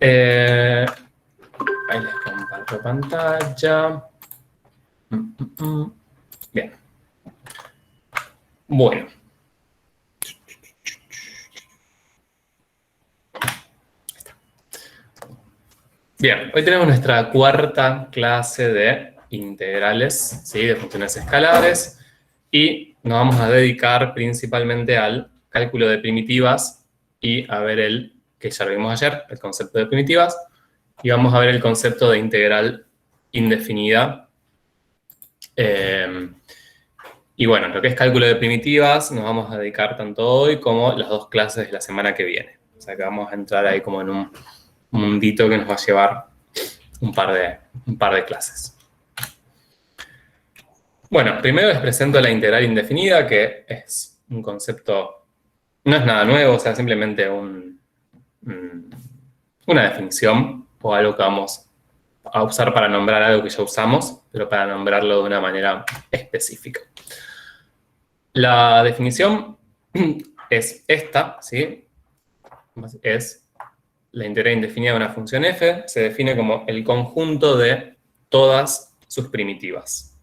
Ahí les comparto pantalla. Bien. Bueno. Bien, hoy tenemos nuestra cuarta clase de integrales, ¿sí? De funciones escalares, y nos vamos a dedicar principalmente al cálculo de primitivas y a ver el que ya lo vimos ayer, el concepto de primitivas, y vamos a ver el concepto de integral indefinida. Y bueno, lo que es cálculo de primitivas nos vamos a dedicar tanto hoy como las dos clases de la semana que viene. O sea que vamos a entrar ahí como en un mundito que nos va a llevar un par de clases. Bueno, primero les presento la integral indefinida, que es un concepto, no es nada nuevo, o sea, simplemente una definición o algo que vamos a usar para nombrar algo que ya usamos, pero para nombrarlo de una manera específica. La definición es esta, ¿sí? Es la integral indefinida de una función f, se define como el conjunto de todas sus primitivas.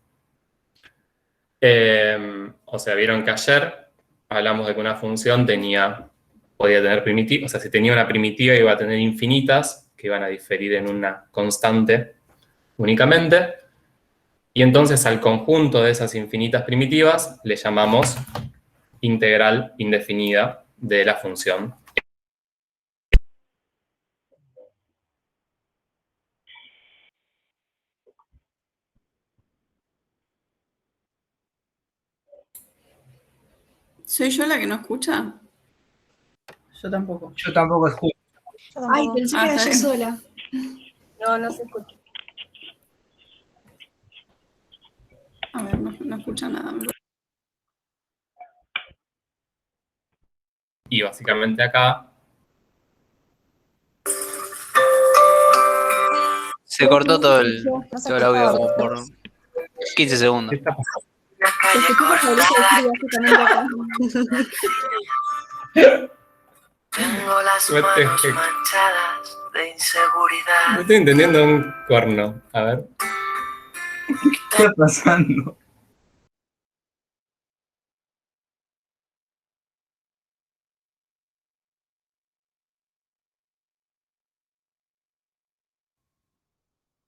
O sea, vieron que ayer hablamos de que una función podía tener primitivas, o sea, si tenía una primitiva iba a tener infinitas, que iban a diferir en una constante únicamente, y entonces al conjunto de esas infinitas primitivas le llamamos integral indefinida de la función. ¿Soy yo la que no escucha? Yo tampoco. Yo tampoco escucho. Ay, pensé que era está yo bien. sola. No, no se escucha. A ver, no escucha nada. Y básicamente acá Se cortó todo el No se audio escuchaba. como por 15 segundos. ¿qué está pasando? Se escuchó que Fabricio decir básicamente acá. Tengo las manos manchadas de inseguridad. No estoy entendiendo un corno. A ver. ¿Qué está pasando?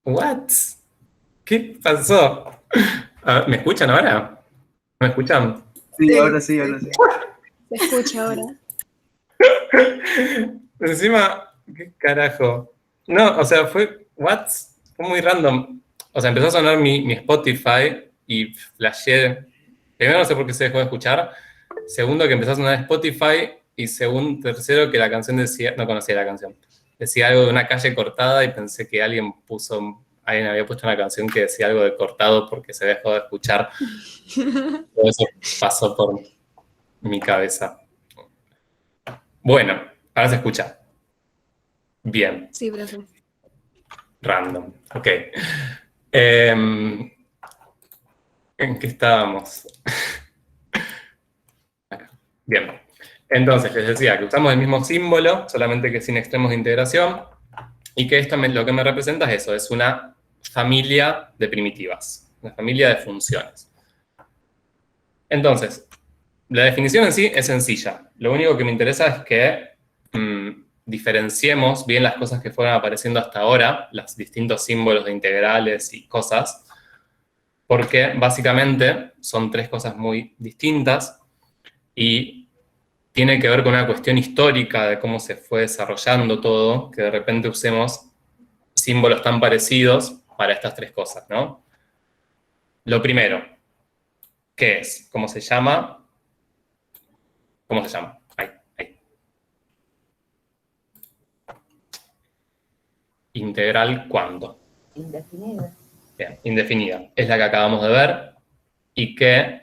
¿What? ¿Qué pasó? A ver, ¿me escuchan ahora? ¿Me escuchan? Sí, ahora sí, ahora sí. Se escucha ahora. Encima, ¿qué carajo? No, o sea, ¿what? Fue muy random. O sea, empezó a sonar mi Spotify y flasheé. Primero, no sé por qué se dejó de escuchar. Segundo, que empezó a sonar Spotify. Y tercero, que la canción decía... No conocía la canción. Decía algo de una calle cortada y pensé que alguien había puesto una canción que decía algo de cortado porque se dejó de escuchar. Todo eso pasó por mi cabeza. Bueno, ahora se escucha. Bien. Sí, profe. Random. Ok. ¿En qué estábamos? Acá. Bien. Entonces, les decía que usamos el mismo símbolo, solamente que sin extremos de integración, y que esto lo que me representa es eso, es una familia de primitivas, una familia de funciones. Entonces, la definición en sí es sencilla. Lo único que me interesa es que diferenciemos bien las cosas que fueron apareciendo hasta ahora, los distintos símbolos de integrales y cosas, porque básicamente son tres cosas muy distintas y tiene que ver con una cuestión histórica de cómo se fue desarrollando todo, que de repente usemos símbolos tan parecidos para estas tres cosas, ¿no? Lo primero, ¿qué es? ¿Cómo se llama? ¿Cómo se llama? Ahí. Integral, ¿cuándo? Indefinida. Bien, indefinida. Es la que acabamos de ver y que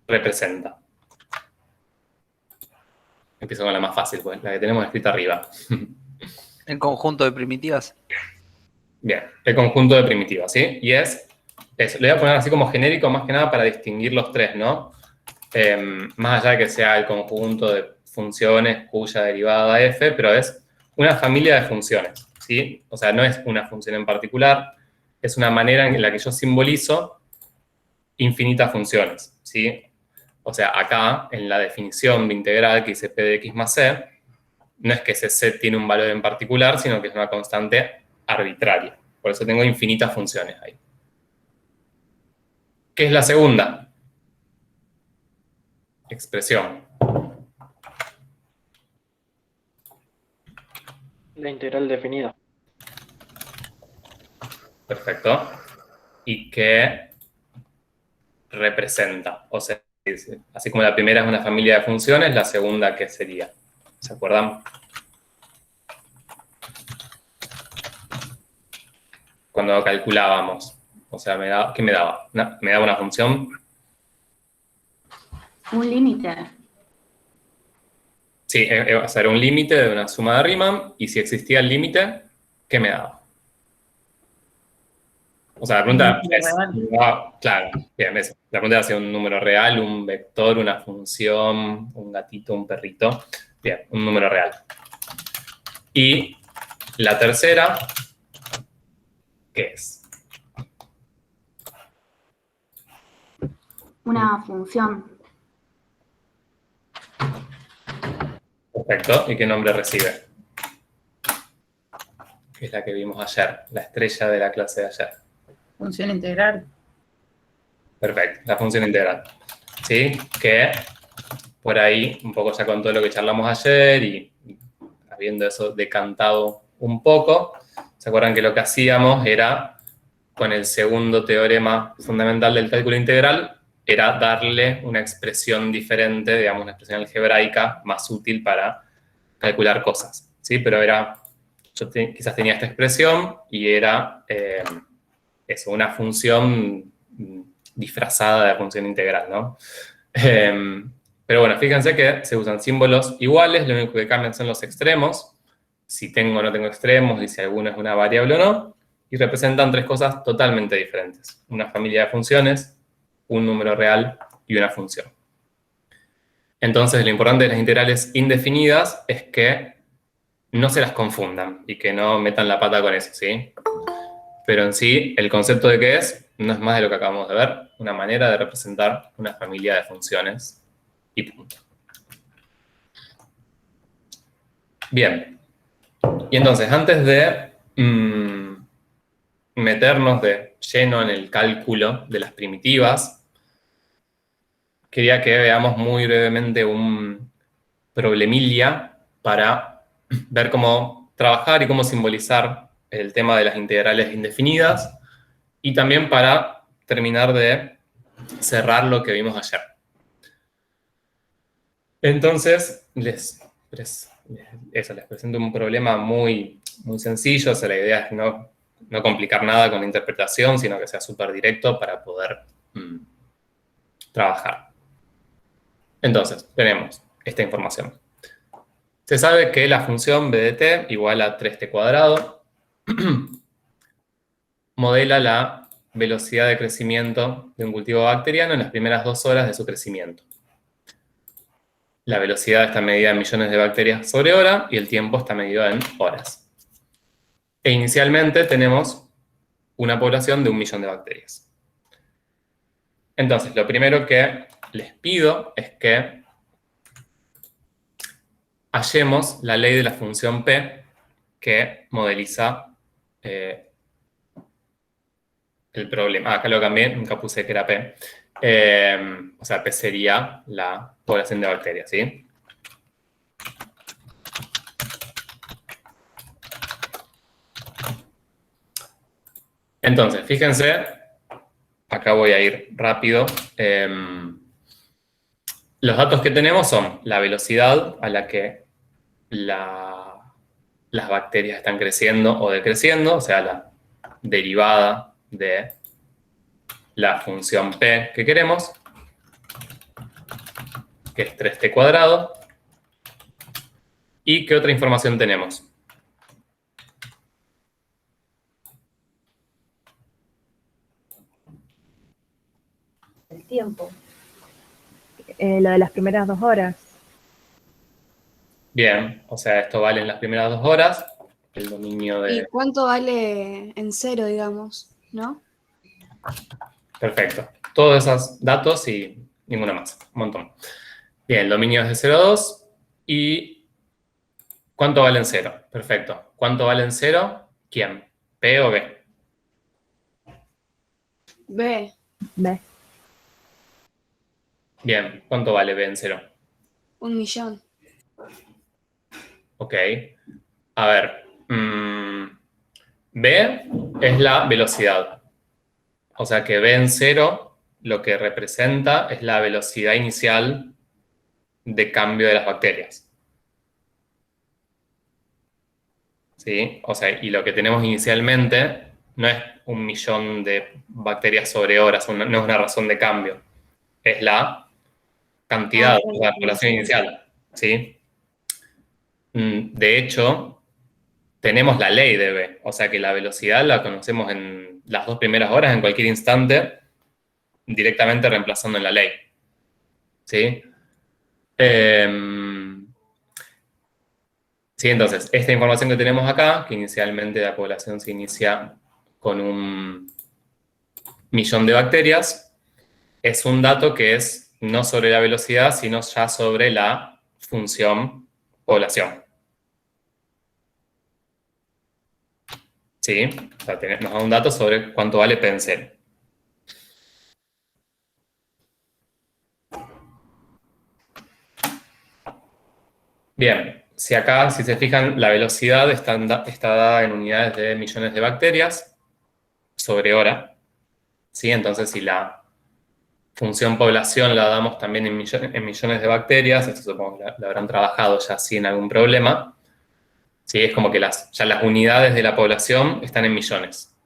representa. Empiezo con la más fácil, pues, la que tenemos escrita arriba. El conjunto de primitivas. Bien, el conjunto de primitivas, ¿sí? Y es eso. Le voy a poner así como genérico, más que nada para distinguir los tres, ¿no? Más allá de que sea el conjunto de funciones cuya derivada f, pero es una familia de funciones. ¿sí? O sea, no es una función en particular, es una manera en la que yo simbolizo infinitas funciones, ¿sí? O sea, acá, en la definición de integral que dice p de x más c, no es que ese c tiene un valor en particular, sino que es una constante arbitraria. Por eso tengo infinitas funciones ahí. ¿Qué es la segunda? Expresión. La integral definida. Perfecto. ¿Y qué representa? O sea, así como la primera es una familia de funciones, la segunda, ¿qué sería? ¿Se acuerdan? Cuando calculábamos. O sea, ¿qué me daba? Me daba una función. Un límite. Sí, va a ser un límite de una suma de Riemann, y si existía el límite, ¿qué me daba? O sea, la pregunta es, claro, bien, eso. La pregunta es si un número real, un vector, una función, un gatito, un perrito. Bien, un número real. Y la tercera, ¿qué es? Una función. Perfecto. ¿Y qué nombre recibe? Que es la que vimos ayer, la estrella de la clase de ayer. Función integral. Perfecto, la función integral. ¿Sí? Que por ahí, un poco ya con todo lo que charlamos ayer y habiendo eso decantado un poco, ¿se acuerdan que lo que hacíamos era, con el segundo teorema fundamental del cálculo integral, era darle una expresión diferente, digamos, una expresión algebraica más útil para calcular cosas, ¿sí? Pero era, yo quizás tenía esta expresión y era eso, una función disfrazada de función integral, ¿no? Pero bueno, fíjense que se usan símbolos iguales, lo único que cambian son los extremos, si tengo o no tengo extremos, y si alguno es una variable o no, y representan tres cosas totalmente diferentes. Una familia de funciones, un número real y una función. Entonces, lo importante de las integrales indefinidas es que no se las confundan y que no metan la pata con eso, ¿sí? Pero en sí, el concepto de qué es, no es más de lo que acabamos de ver, una manera de representar una familia de funciones y punto. Bien. Y entonces, antes de meternos de lleno en el cálculo de las primitivas, quería que veamos muy brevemente un problemilla para ver cómo trabajar y cómo simbolizar el tema de las integrales indefinidas, y también para terminar de cerrar lo que vimos ayer. Entonces, les presento un problema muy sencillo. O sea, la idea es no complicar nada con la interpretación, sino que sea súper directo para poder trabajar. Entonces, tenemos esta información. Se sabe que la función b de t igual a 3t cuadrado modela la velocidad de crecimiento de un cultivo bacteriano en las primeras 2 horas de su crecimiento. La velocidad está medida en millones de bacterias sobre hora y el tiempo está medido en horas. E inicialmente tenemos una población de 1 millón de bacterias. Entonces, lo primero que les pido es que hallemos la ley de la función p que modeliza el problema. Acá lo cambié, nunca puse que era p. O sea, p sería la población de bacterias, ¿sí? Entonces, fíjense, acá voy a ir rápido. Los datos que tenemos son la velocidad a la que las bacterias están creciendo o decreciendo, o sea, la derivada de la función p que queremos, que es 3t cuadrado. ¿Y qué otra información tenemos? El tiempo. Lo de las primeras 2 horas. Bien, o sea, esto vale en las primeras 2 horas. el dominio ¿Y de... cuánto vale en cero, digamos? ¿No? Perfecto. Todos esos datos y ninguno más. Un montón. Bien, el dominio es de 0 a 2. ¿Y cuánto vale en 0? Perfecto. ¿Cuánto vale en 0? ¿Quién? ¿P o B? B, B. Bien. ¿Cuánto vale B en 0? 1.000.000. Ok. A ver. B es la velocidad. O sea que B en 0 lo que representa es la velocidad inicial de cambio de las bacterias. ¿Sí? O sea, y lo que tenemos inicialmente no es 1.000.000 de bacterias sobre horas, no es una razón de cambio. Es la cantidad, o sea, la población inicial. ¿Sí? De hecho, tenemos la ley de B, o sea que la velocidad la conocemos en las 2 primeras horas, en cualquier instante, directamente reemplazando en la ley. ¿Sí? Sí, entonces, esta información que tenemos acá, que inicialmente la población se inicia con 1.000.000 de bacterias, es un dato que es no sobre la velocidad, sino ya sobre la función población. ¿Sí? O sea, nos da un dato sobre cuánto vale P en 0. Bien, si acá, si se fijan, la velocidad está dada en unidades de millones de bacterias sobre hora. ¿Sí? Entonces, si la función población la damos también en millones de bacterias, esto supongo que lo habrán trabajado ya sin algún problema. ¿Sí? Es como que ya las unidades de la población están en millones.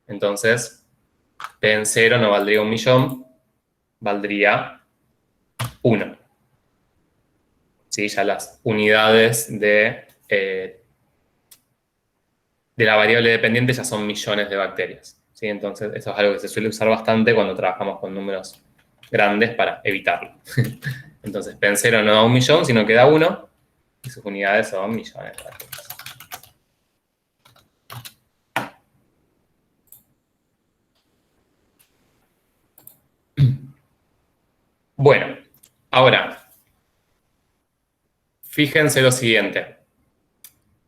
Entonces, P en 0 no valdría 1.000.000, valdría 1. ¿Sí? Ya las unidades de la variable dependiente ya son millones de bacterias. ¿Sí? Entonces, eso es algo que se suele usar bastante cuando trabajamos con números grandes para evitarlo. Entonces, P en 0 no da 1.000.000, sino que da 1, y sus unidades son millones de bacterias. Bueno, ahora, fíjense lo siguiente.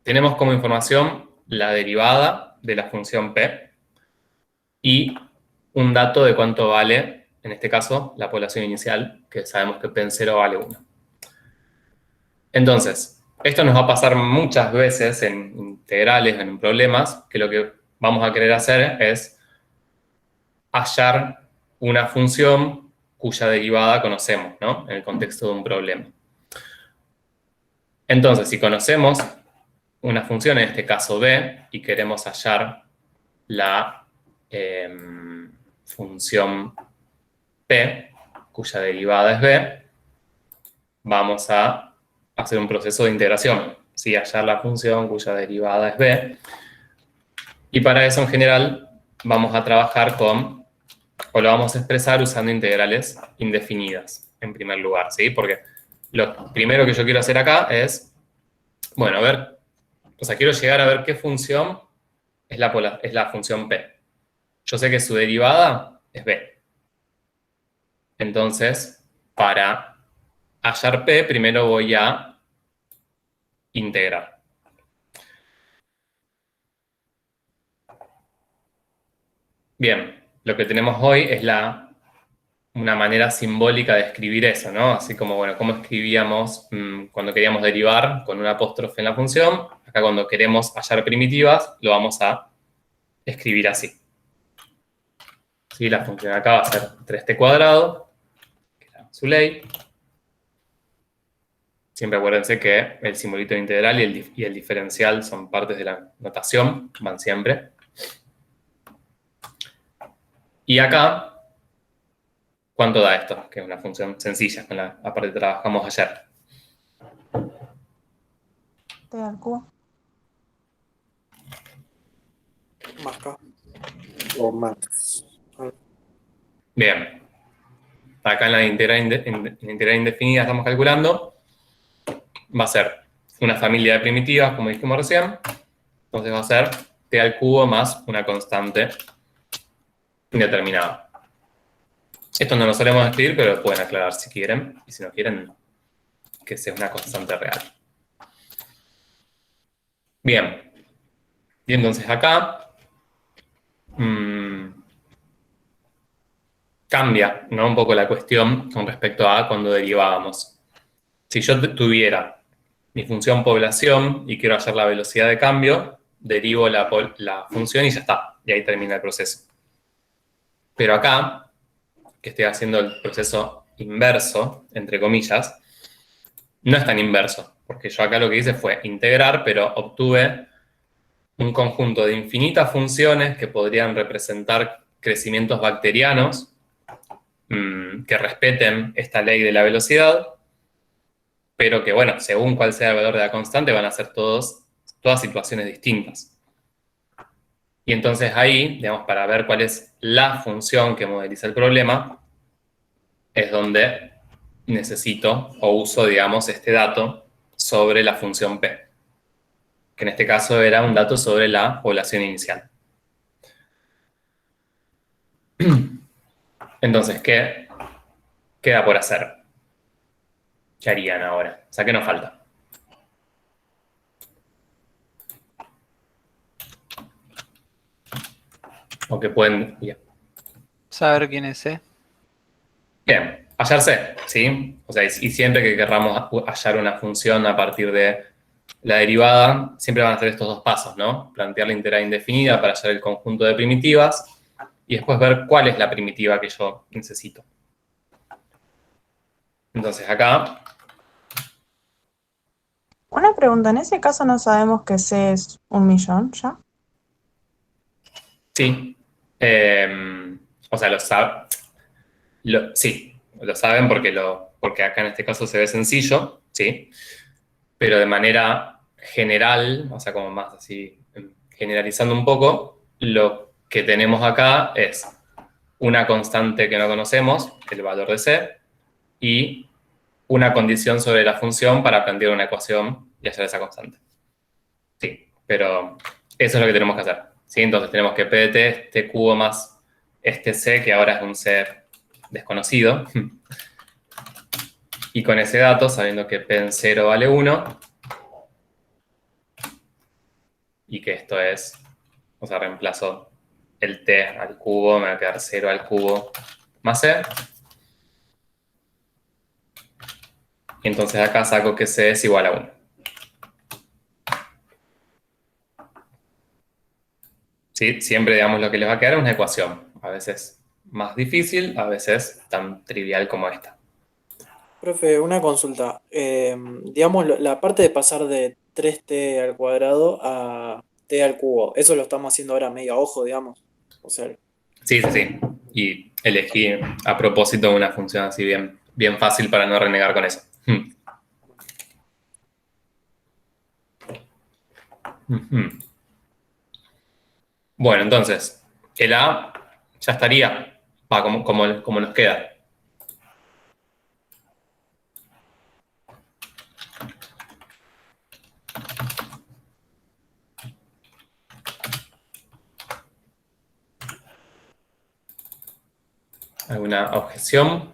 Tenemos como información la derivada de la función P y un dato de cuánto vale, en este caso, la población inicial, que sabemos que P en 0 vale 1. Entonces, esto nos va a pasar muchas veces en integrales, en problemas, que lo que vamos a querer hacer es hallar una función cuya derivada conocemos, ¿no? En el contexto de un problema. Entonces, si conocemos una función, en este caso b, y queremos hallar la función p, cuya derivada es b, vamos a hacer un proceso de integración. ¿Sí? Hallar la función cuya derivada es b. Y para eso, en general, vamos a trabajar o lo vamos a expresar usando integrales indefinidas, en primer lugar, ¿sí? Porque lo primero que yo quiero hacer acá es, bueno, a ver, o sea, quiero llegar a ver qué función es la función p. Yo sé que su derivada es b. Entonces, para hallar p, primero voy a integrar. Bien, lo que tenemos hoy es una manera simbólica de escribir eso, ¿no? Así como, bueno, cómo escribíamos cuando queríamos derivar con un apóstrofe en la función. Acá cuando queremos hallar primitivas, lo vamos a escribir así. ¿Sí? La función acá va a ser 3t², que era su ley. Siempre acuérdense que el simbolito de integral y el diferencial son partes de la notación, van siempre. Y acá, ¿cuánto da esto? Que es una función sencilla, con la aparte trabajamos ayer. T al cubo. Más K. O más. Bien. Acá en la integral indefinida estamos calculando. Va a ser una familia de primitivas, como dijimos recién. Entonces va a ser t al cubo más una constante indeterminada. Esto no lo solemos escribir, pero lo pueden aclarar si quieren. Y si no quieren, que sea una constante real. Bien. Y entonces acá cambia, ¿no? Un poco la cuestión con respecto a cuando derivábamos. Si yo tuviera mi función población y quiero hallar la velocidad de cambio, derivo la función y ya está. Y ahí termina el proceso. Pero acá, que estoy haciendo el proceso inverso, entre comillas, no es tan inverso, porque yo acá lo que hice fue integrar, pero obtuve un conjunto de infinitas funciones que podrían representar crecimientos bacterianos que respeten esta ley de la velocidad, pero que, bueno, según cuál sea el valor de la constante, van a ser todas situaciones distintas. Y entonces ahí, digamos, para ver cuál es la función que modeliza el problema, es donde necesito o uso, digamos, este dato sobre la función P, que en este caso era un dato sobre la población inicial. Entonces, ¿qué queda por hacer? ¿Qué harían ahora? O sea, ¿qué nos falta? O que pueden... Bien. Saber quién es C. Bien, hallar C, ¿sí? O sea, y siempre que querramos hallar una función a partir de la derivada, siempre van a ser estos dos pasos, ¿no? Plantear la integral indefinida para hallar el conjunto de primitivas y después ver cuál es la primitiva que yo necesito. Entonces acá... Una pregunta, en ese caso no sabemos que C es 1.000.000, ¿ya? Sí. O sea, sí, lo saben porque acá en este caso se ve sencillo, ¿sí? Pero de manera general, o sea, como más así, generalizando un poco, lo que tenemos acá es una constante que no conocemos, el valor de C, y una condición sobre la función para plantear una ecuación y hallar esa constante. Sí, pero eso es lo que tenemos que hacer, ¿sí? Entonces tenemos que P de T, este cubo más este C, que ahora es un C desconocido. Y con ese dato, sabiendo que P en 0 vale 1, y que esto es, o sea, reemplazo el T al cubo, me va a quedar 0 al cubo más C. Y entonces acá saco que C es igual a 1. ¿Sí? Siempre, digamos, lo que les va a quedar es una ecuación. A veces más difícil, a veces tan trivial como esta. Profe, una consulta. Digamos, la parte de pasar de 3t al cuadrado a t al cubo, eso lo estamos haciendo ahora medio a ojo, digamos. O sea, Sí, sí, sí. Y elegí a propósito una función así bien fácil para no renegar con eso. Bueno, entonces, el A ya estaría, como nos queda. ¿Alguna objeción?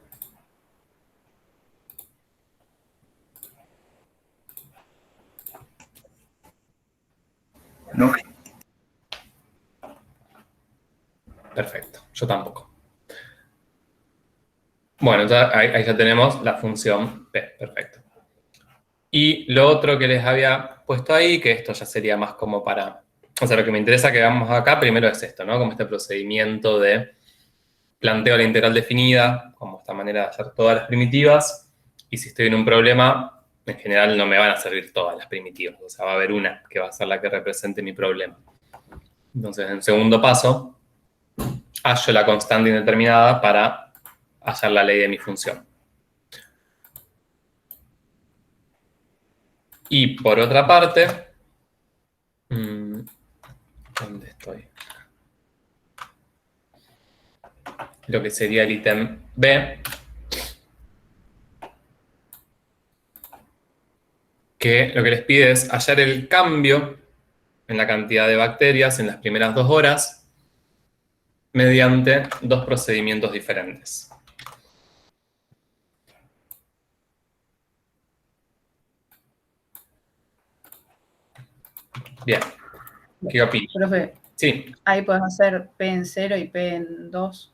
No. Perfecto, yo tampoco. Bueno, entonces ahí ya tenemos la función P, perfecto. Y lo otro que les había puesto ahí, que esto ya sería más como para... O sea, lo que me interesa que hagamos acá primero es esto, ¿no? Como este procedimiento de planteo la integral definida, como esta manera de hacer todas las primitivas, y si estoy en un problema, en general no me van a servir todas las primitivas, o sea, va a haber una que va a ser la que represente mi problema. Entonces, en segundo paso, hallo la constante indeterminada para hallar la ley de mi función. Y por otra parte, ¿dónde estoy? Lo que sería el ítem B, que lo que les pide es hallar el cambio en la cantidad de bacterias en las primeras 2 horas mediante 2 procedimientos diferentes. Bien. ¿Qué opinas? Profe, Sí, ahí puedes hacer P en 0 y P en 2.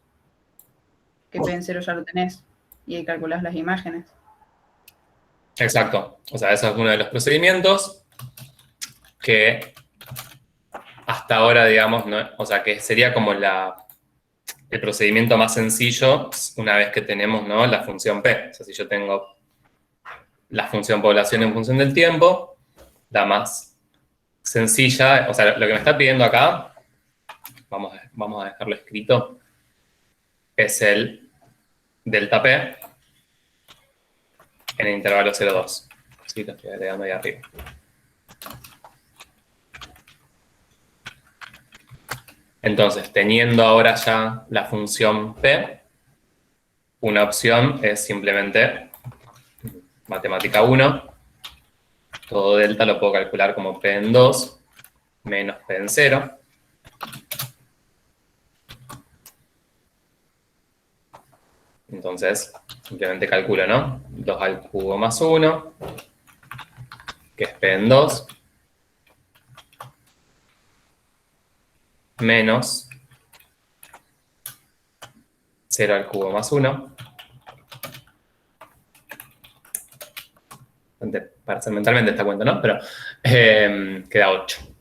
Que P en 0 ya lo tenés. Y ahí calculás las imágenes. exacto. O sea, eso es uno de los procedimientos que hasta ahora, digamos, no, o sea, que sería como el procedimiento más sencillo una vez que tenemos, ¿no?, la función P. O sea, si yo tengo la función población en función del tiempo, la más sencilla, o sea, lo que me está pidiendo acá, vamos a dejarlo escrito, es el delta P en el intervalo 0,2. Sí, lo estoy agregando ahí arriba. Entonces, teniendo ahora ya la función P, una opción es simplemente matemática 1. Todo delta lo puedo calcular como P en 2 menos P en 0. Entonces, simplemente calculo, ¿no? 2 al cubo más 1, que es P en 2, menos 0 al cubo más 1. Para hacer mentalmente esta cuenta, ¿no? Pero queda 8.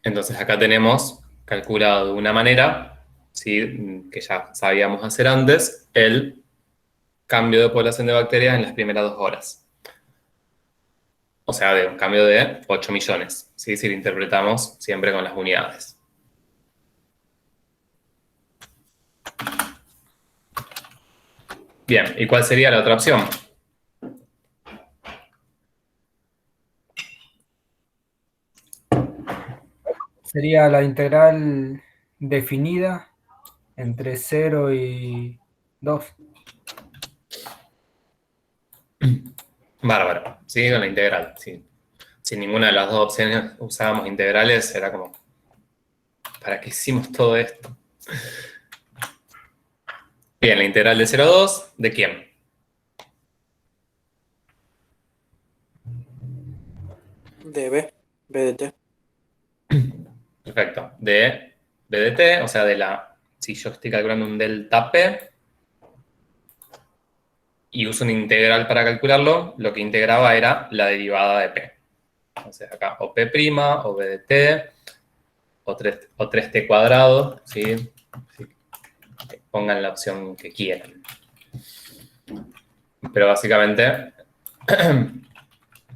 Entonces acá tenemos calculado de una manera, ¿sí?, que ya sabíamos hacer antes, el cambio de población de bacterias en las primeras 2 horas. O sea, de un cambio de 8 millones, ¿sí?, si lo interpretamos siempre con las unidades. Bien, ¿y cuál sería la otra opción? Sería la integral definida entre 0 y 2. Bárbaro, ¿sí? Con la integral, sí. Si ninguna de las dos opciones usábamos integrales, era como, ¿para qué hicimos todo esto? Bien, la integral de 0 a 2, ¿de quién? De B, B de T. Perfecto. De B de T, o sea, si yo estoy calculando un delta P y uso una integral para calcularlo, lo que integraba era la derivada de P. Entonces acá o P', o B de T, o 3T cuadrado, ¿sí? Pongan la opción que quieran. Pero básicamente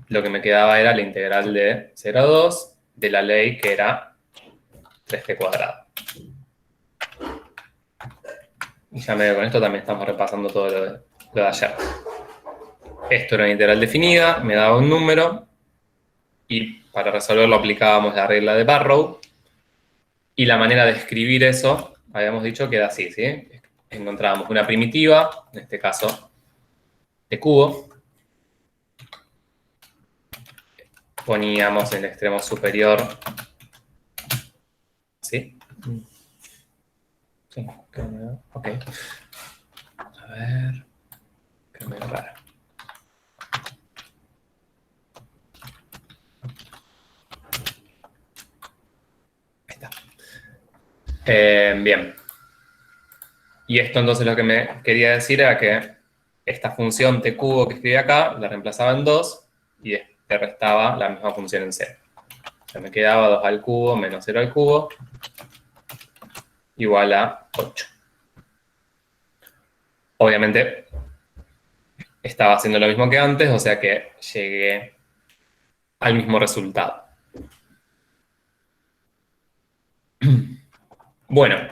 lo que me quedaba era la integral de 0 a 2 de la ley que era 3T cuadrado. Y ya medio con esto también estamos repasando todo lo de ayer. Esto era una integral definida, me daba un número, y para resolverlo aplicábamos la regla de Barrow, y la manera de escribir eso, habíamos dicho que era así, ¿sí? Encontrábamos una primitiva, en este caso de cubo, poníamos en el extremo superior, ¿sí? Sí, ok. A ver, que me raro. Ahí está. Bien. Y esto entonces lo que me quería decir era que esta función t cubo que escribí acá, la reemplazaba en 2 y le restaba la misma función en 0. O sea, me quedaba 2 al cubo menos 0 al cubo igual a 8. Obviamente estaba haciendo lo mismo que antes, o sea que llegué al mismo resultado. Bueno.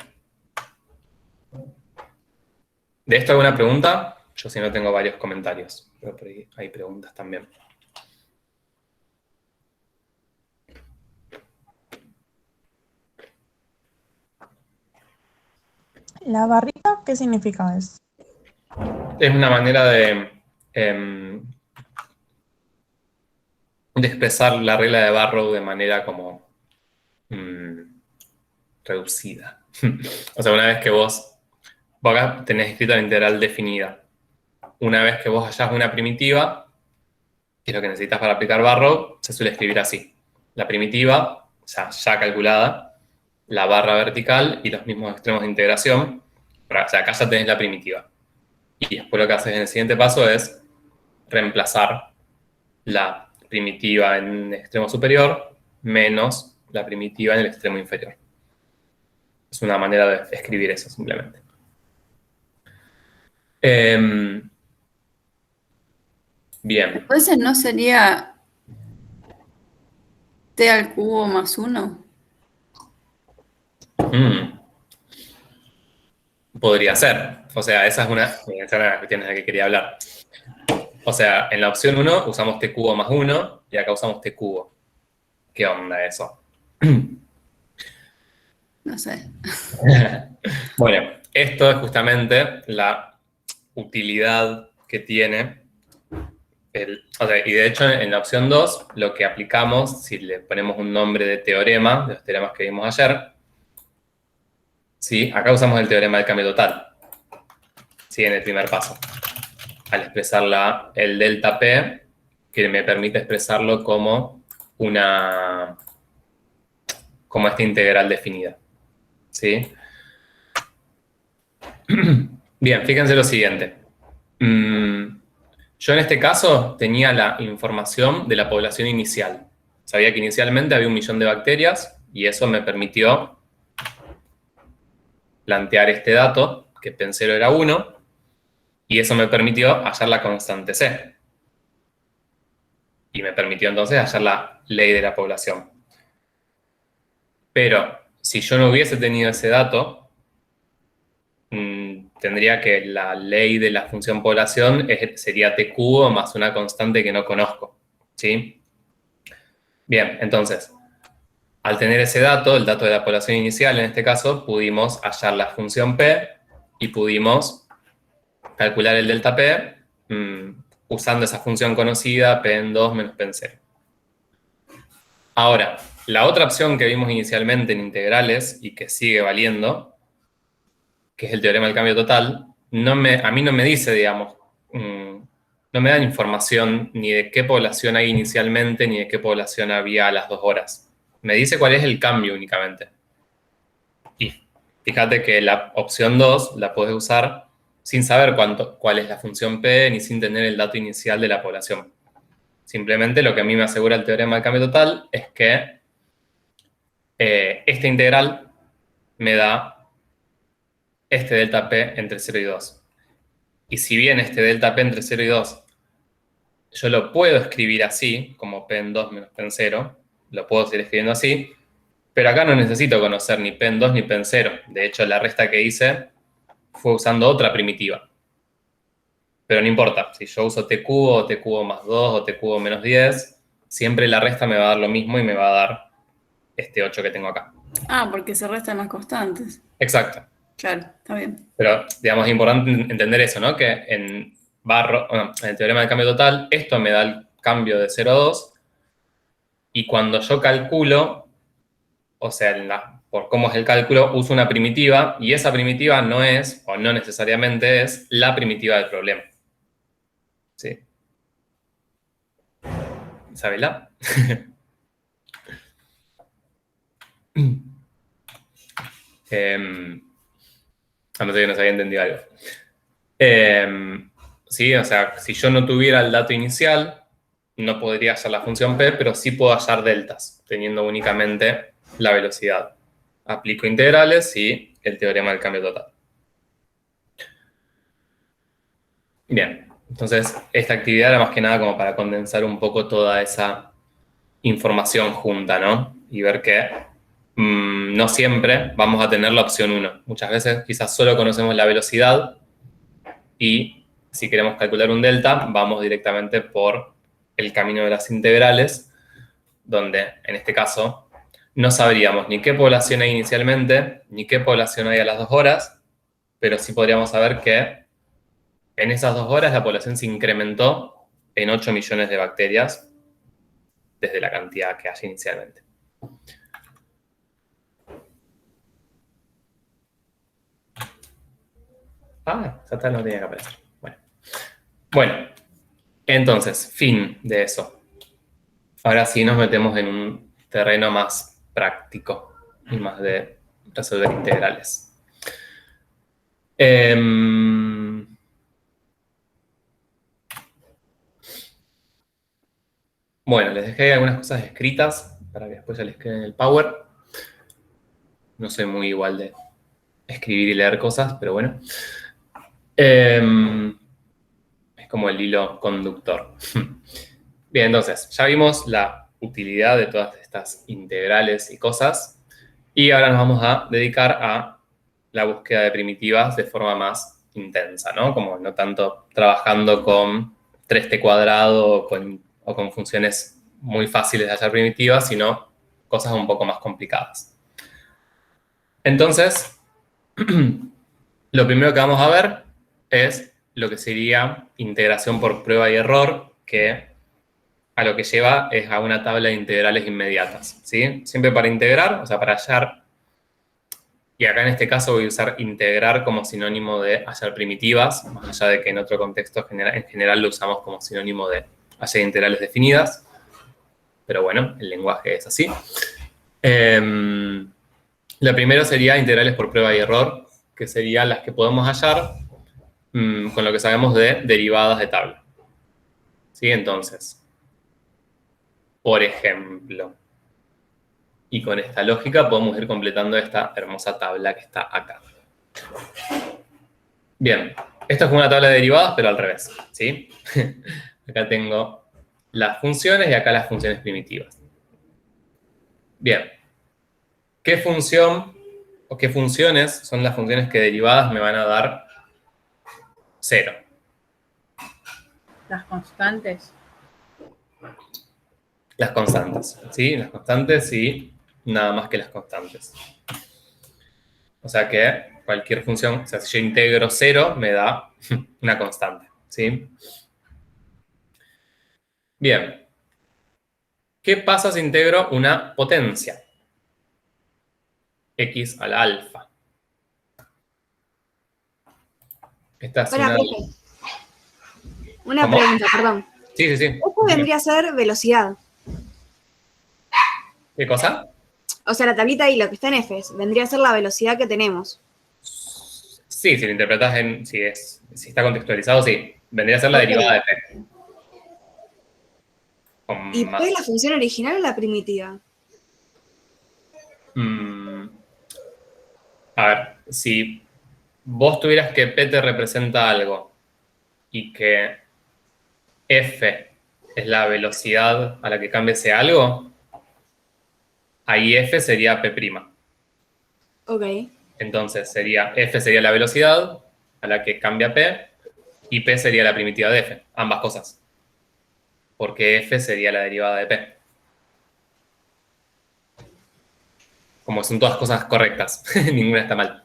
¿De esto alguna pregunta? Yo si no tengo varios comentarios, pero por ahí hay preguntas también. ¿La barrita qué significa eso? Es una manera de de expresar la regla de Barrow de manera como reducida. O sea, una vez que vos acá tenés escrita la integral definida. Una vez que vos hallás una primitiva, que es lo que necesitas para aplicar Barrow, se suele escribir así. La primitiva, o sea, ya calculada, la barra vertical y los mismos extremos de integración. O sea, acá ya tenés la primitiva. Y después lo que haces en el siguiente paso es reemplazar la primitiva en el extremo superior menos la primitiva en el extremo inferior. Es una manera de escribir eso, simplemente. Bien. Entonces, ¿no sería t al cubo más 1? Podría ser. O sea, esa es una de las cuestiones de las que quería hablar. O sea, en la opción 1 usamos t cubo más 1 y acá usamos t cubo. ¿Qué onda eso? No sé. Bueno, esto es justamente la utilidad que tiene. O sea, y de hecho, en la opción 2, lo que aplicamos, si le ponemos un nombre de teorema, de los teoremas que vimos ayer, ¿sí? Acá usamos el teorema del cambio total, ¿sí? En el primer paso. Al expresar el delta P, que me permite expresarlo como esta integral definida, ¿sí? Bien, fíjense lo siguiente. Yo en este caso tenía la información de la población inicial. Sabía que inicialmente había 1 millón de bacterias y eso me permitió plantear este dato, que P0 era 1, y eso me permitió hallar la constante C. Y me permitió entonces hallar la ley de la población. Pero si yo no hubiese tenido ese dato, tendría que la ley de la función población sería t cubo más una constante que no conozco, ¿sí? Bien, entonces, al tener ese dato, el dato de la población inicial en este caso, pudimos hallar la función P y pudimos calcular el delta P usando esa función conocida, P en 2 menos P en 0. Ahora, la otra opción que vimos inicialmente en integrales y que sigue valiendo, que es el teorema del cambio total, a mí no me dice, digamos, no me dan información ni de qué población hay inicialmente, ni de qué población había a las 2 horas. Me dice cuál es el cambio únicamente. Y fíjate que la opción 2 la puedes usar sin saber cuál es la función P, ni sin tener el dato inicial de la población. Simplemente lo que a mí me asegura el teorema del cambio total es que esta integral me da este delta P entre 0 y 2. Y si bien este delta P entre 0 y 2 yo lo puedo escribir así, como P en 2 menos P en 0, lo puedo seguir escribiendo así, pero acá no necesito conocer ni P en 2 ni P en 0. De hecho, la resta que hice fue usando otra primitiva. Pero no importa, si yo uso t cubo, o t cubo más 2, o t cubo menos 10, siempre la resta me va a dar lo mismo y me va a dar este 8 que tengo acá. Ah, porque se restan las constantes. Exacto. Claro, está bien. Pero, digamos, es importante entender eso, ¿no? Que en el teorema del cambio total, esto me da el cambio de 0 a 2, y cuando yo calculo, o sea, por cómo es el cálculo, uso una primitiva, y esa primitiva no es, o no necesariamente es, la primitiva del problema. ¿Sí? ¿Isabela? No sé que no se había entendido algo. Sí, o sea, si yo no tuviera el dato inicial, no podría hallar la función P, pero sí puedo hallar deltas, teniendo únicamente la velocidad. Aplico integrales y el teorema del cambio total. Bien, entonces esta actividad era más que nada como para condensar un poco toda esa información junta, ¿no? Y ver que no siempre vamos a tener la opción 1. Muchas veces quizás solo conocemos la velocidad y si queremos calcular un delta, vamos directamente por el camino de las integrales, donde en este caso no sabríamos ni qué población hay inicialmente, ni qué población hay a las 2 horas, pero sí podríamos saber que en esas 2 horas la población se incrementó en 8 millones de bacterias desde la cantidad que haya inicialmente. Ah, ya está, no tenía que aparecer. Bueno, entonces, fin de eso. Ahora sí nos metemos en un terreno más práctico y más de resolver integrales. Bueno, les dejé algunas cosas escritas para que después ya les quede en el Power. No soy muy igual de escribir y leer cosas, pero bueno. Es como el hilo conductor. Bien, entonces, ya vimos la utilidad de todas estas integrales y cosas. Y ahora nos vamos a dedicar a la búsqueda de primitivas de forma más intensa, ¿no? Como no tanto trabajando con 3t cuadrado o con funciones muy fáciles de hallar primitivas, sino cosas un poco más complicadas. Entonces, lo primero que vamos a ver es lo que sería integración por prueba y error, que a lo que lleva es a una tabla de integrales inmediatas, ¿sí? Siempre para integrar, o sea, para hallar. Y acá en este caso voy a usar integrar como sinónimo de hallar primitivas, más allá de que en otro contexto en general lo usamos como sinónimo de hallar integrales definidas. Pero bueno, el lenguaje es así. La primera sería integrales por prueba y error, que serían las que podemos hallar con lo que sabemos de derivadas de tabla. ¿Sí? Entonces, por ejemplo, y con esta lógica podemos ir completando esta hermosa tabla que está acá. Bien, esta es como una tabla de derivadas, pero al revés, ¿sí? Acá tengo las funciones y acá las funciones primitivas. Bien, ¿qué función o qué funciones son las funciones que derivadas me van a dar 0? Las constantes. Las constantes, ¿sí? Las constantes y nada más que las constantes. O sea que cualquier función, o sea, si yo integro 0, me da una constante, ¿sí? Bien. ¿Qué pasa si integro una potencia? X a la alfa. Esta es Espera, una... profe. Una ¿Cómo? pregunta, perdón. Sí. Esto vendría a ser velocidad. ¿Qué cosa? O sea, la tablita ahí, lo que está en F, vendría a ser la velocidad que tenemos. Sí, si lo interpretas en... Si está contextualizado, sí. Vendría a ser la derivada de P. ¿Y P es la función original o la primitiva? A ver, si vos tuvieras que P te representa algo y que F es la velocidad a la que cambia ese algo, ahí F sería P'. Ok. Entonces F sería la velocidad a la que cambia P y P sería la primitiva de F, ambas cosas. Porque F sería la derivada de P. Como son todas cosas correctas, ninguna está mal.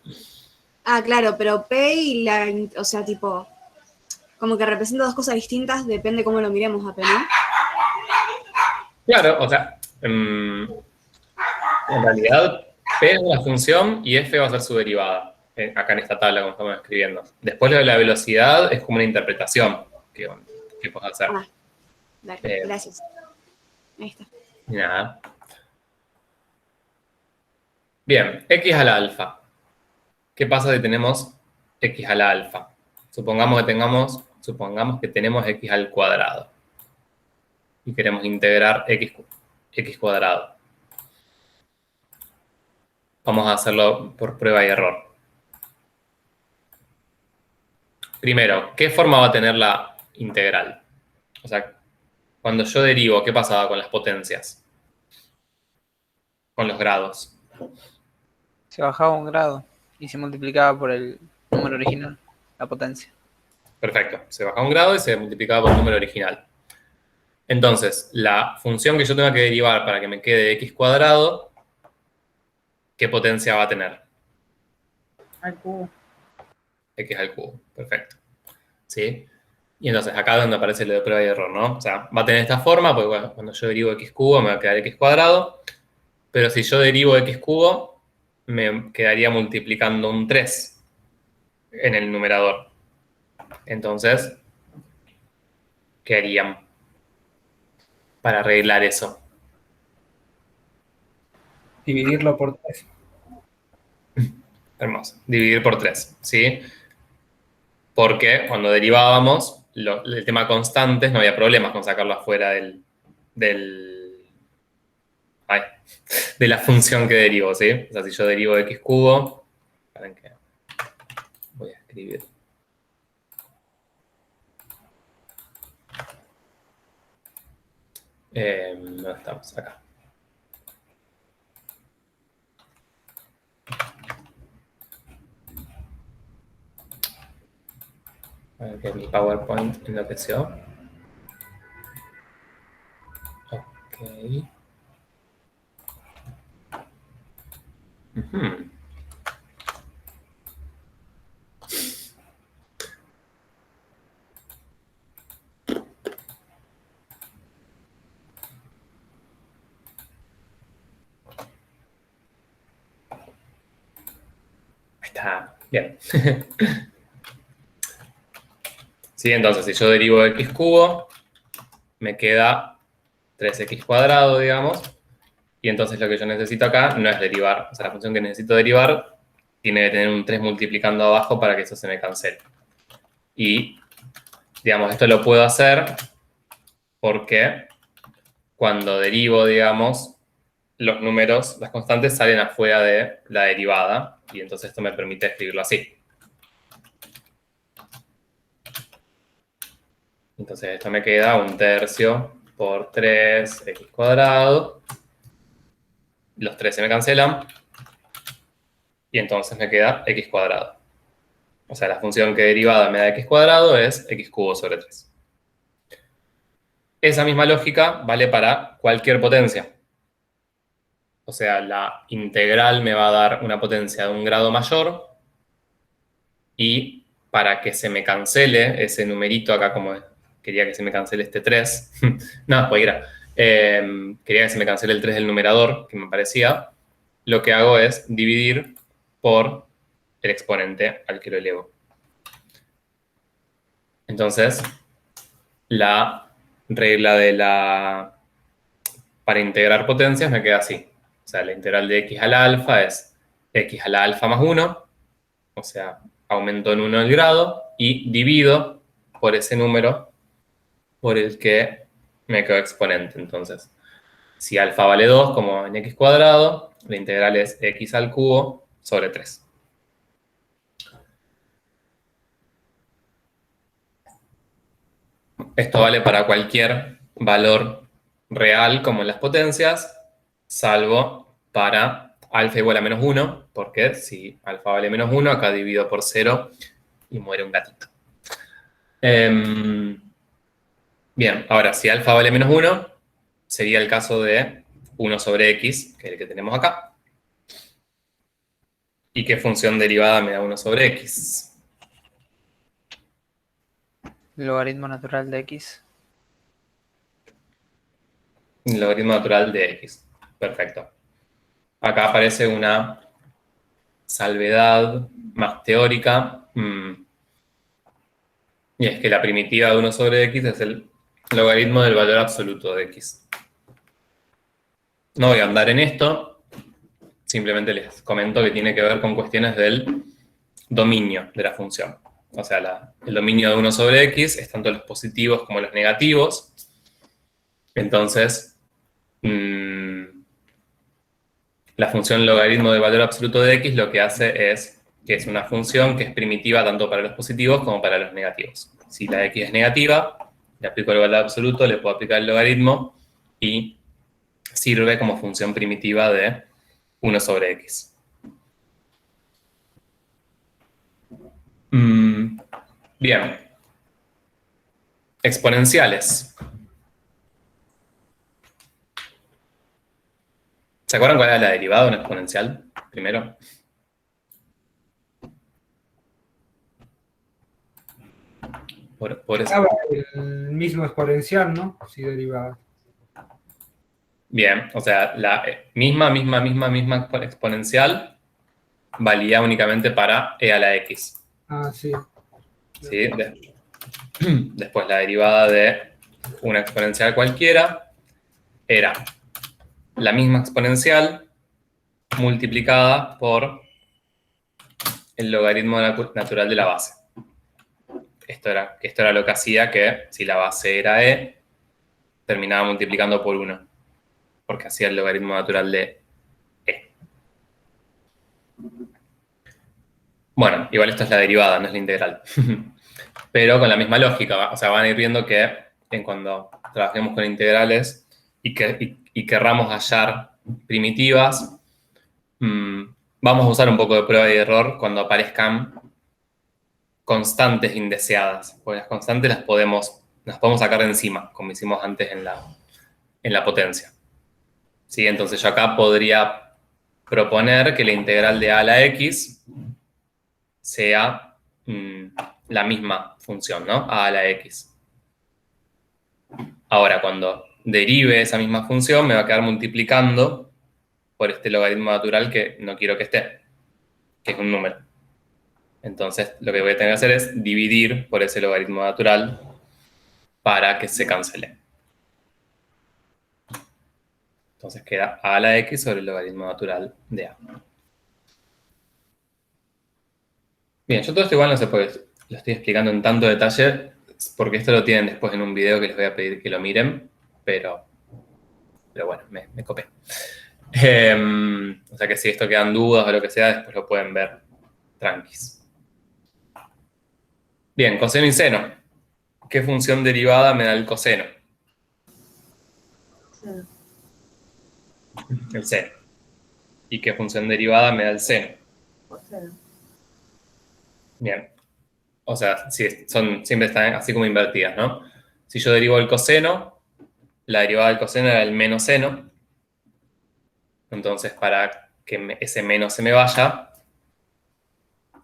Ah, claro, pero P y la... O sea, tipo... Como que representa dos cosas distintas, depende cómo lo miremos a P, ¿no? Claro, o sea, en realidad P es una función y F va a ser su derivada, acá en esta tabla como estamos escribiendo. Después lo de la velocidad es como una interpretación que puedes hacer. Ah, dale, gracias. Ahí está. Nada. Bien, X a la alfa. ¿Qué pasa si tenemos X a la alfa? Supongamos que tenemos X al cuadrado. Y queremos integrar X cuadrado. Vamos a hacerlo por prueba y error. Primero, ¿qué forma va a tener la integral? O sea, cuando yo derivo, ¿qué pasaba con las potencias? Con los grados. Se bajaba un grado y se multiplicaba por el número original, la potencia. Perfecto. Se bajaba un grado y se multiplicaba por el número original. Entonces, la función que yo tenga que derivar para que me quede X cuadrado, ¿qué potencia va a tener? Al cubo. X al cubo. Perfecto. ¿Sí? Y entonces acá es donde aparece lo de prueba y error, ¿no? O sea, va a tener esta forma, porque bueno, cuando yo derivo x cubo me va a quedar x cuadrado, pero si yo derivo x cubo, me quedaría multiplicando un 3 en el numerador. Entonces, ¿qué harían para arreglar eso? Dividirlo por 3. Hermoso. Dividir por 3, ¿sí? Porque cuando derivábamos, el tema constantes, no había problemas con sacarlo afuera de la función que derivo, ¿sí? O sea, si yo derivo x cubo, ¿saben qué? Voy a escribir. ¿Dónde estamos? Acá. A ver que mi PowerPoint enloqueció. Ok. Ujú. Ahí está. Bien. Sí, entonces, si yo derivo x cubo, me queda 3x cuadrado, digamos. Y entonces lo que yo necesito acá no es derivar. O sea, la función que necesito derivar tiene que tener un 3 multiplicando abajo para que eso se me cancele. Y, digamos, esto lo puedo hacer porque cuando derivo, digamos, los números, las constantes salen afuera de la derivada. Y entonces esto me permite escribirlo así. Entonces esto me queda un tercio por 3x cuadrado. Los 3 se me cancelan. Y entonces me queda x cuadrado. O sea, la función que derivada me da x cuadrado es x cubo sobre 3. Esa misma lógica vale para cualquier potencia. O sea, la integral me va a dar una potencia de un grado mayor. Y para que se me cancele ese numerito acá, como quería que se me cancele este 3. No, cualquiera. Quería que se me cancele el 3 del numerador, que me parecía. Lo que hago es dividir por el exponente al que lo elevo. Entonces, la regla para integrar potencias me queda así. O sea, la integral de x a la alfa es x a la alfa más 1. O sea, aumento en 1 el grado y divido por ese número por el que me quedó exponente. Entonces, si alfa vale 2, como en x cuadrado, la integral es x al cubo sobre 3. Esto vale para cualquier valor real, como en las potencias, salvo para alfa igual a menos 1, porque si alfa vale menos 1, acá divido por 0 y muere un gatito. Bien, ahora, si alfa vale menos 1, sería el caso de 1 sobre x, que es el que tenemos acá. ¿Y qué función derivada me da 1 sobre x? Logaritmo natural de x. Logaritmo natural de x. Perfecto. Acá aparece una salvedad más teórica. Y es que la primitiva de 1 sobre x es el logaritmo del valor absoluto de x. No voy a andar en esto. Simplemente les comento que tiene que ver con cuestiones del dominio de la función. O sea, el dominio de 1 sobre x es tanto los positivos como los negativos. Entonces, la función logaritmo del valor absoluto de x lo que hace es que es una función que es primitiva tanto para los positivos como para los negativos. Si la x es negativa, le aplico el valor absoluto, le puedo aplicar el logaritmo y sirve como función primitiva de 1 sobre x. Bien. Exponenciales. ¿Se acuerdan cuál era la derivada de una exponencial? Primero. Por eso. El mismo exponencial, ¿no? Si derivaba. Bien, o sea, la misma exponencial valía únicamente para e a la x. Ah, sí. ¿Sí? Después la derivada de una exponencial cualquiera era la misma exponencial multiplicada por el logaritmo natural de la base. Esto era lo que hacía que si la base era e, terminaba multiplicando por 1, porque hacía el logaritmo natural de e. Bueno, igual esto es la derivada, no es la integral. Pero con la misma lógica, o sea, van a ir viendo que cuando trabajemos con integrales y querramos hallar primitivas, vamos a usar un poco de prueba y error cuando aparezcan constantes indeseadas, porque las constantes las podemos sacar de encima, como hicimos antes en la potencia. ¿Sí? Entonces yo acá podría proponer que la integral de a a la x sea la misma función, ¿no? A a la x. Ahora, cuando derive esa misma función, me va a quedar multiplicando por este logaritmo natural que no quiero que esté, que es un número. Entonces, lo que voy a tener que hacer es dividir por ese logaritmo natural para que se cancele. Entonces queda a a la x sobre el logaritmo natural de a. Bien, yo todo esto igual no sé por qué lo estoy explicando en tanto detalle, porque esto lo tienen después en un video que les voy a pedir que lo miren, pero bueno, me copé. O sea que si esto quedan dudas o lo que sea, después lo pueden ver tranquis. Bien, coseno y seno. ¿Qué función derivada me da el coseno? El seno. ¿Y qué función derivada me da el seno? Bien. O sea, siempre están así como invertidas, ¿no? Si yo derivo el coseno, la derivada del coseno era el menos seno. Entonces, para que ese menos se me vaya,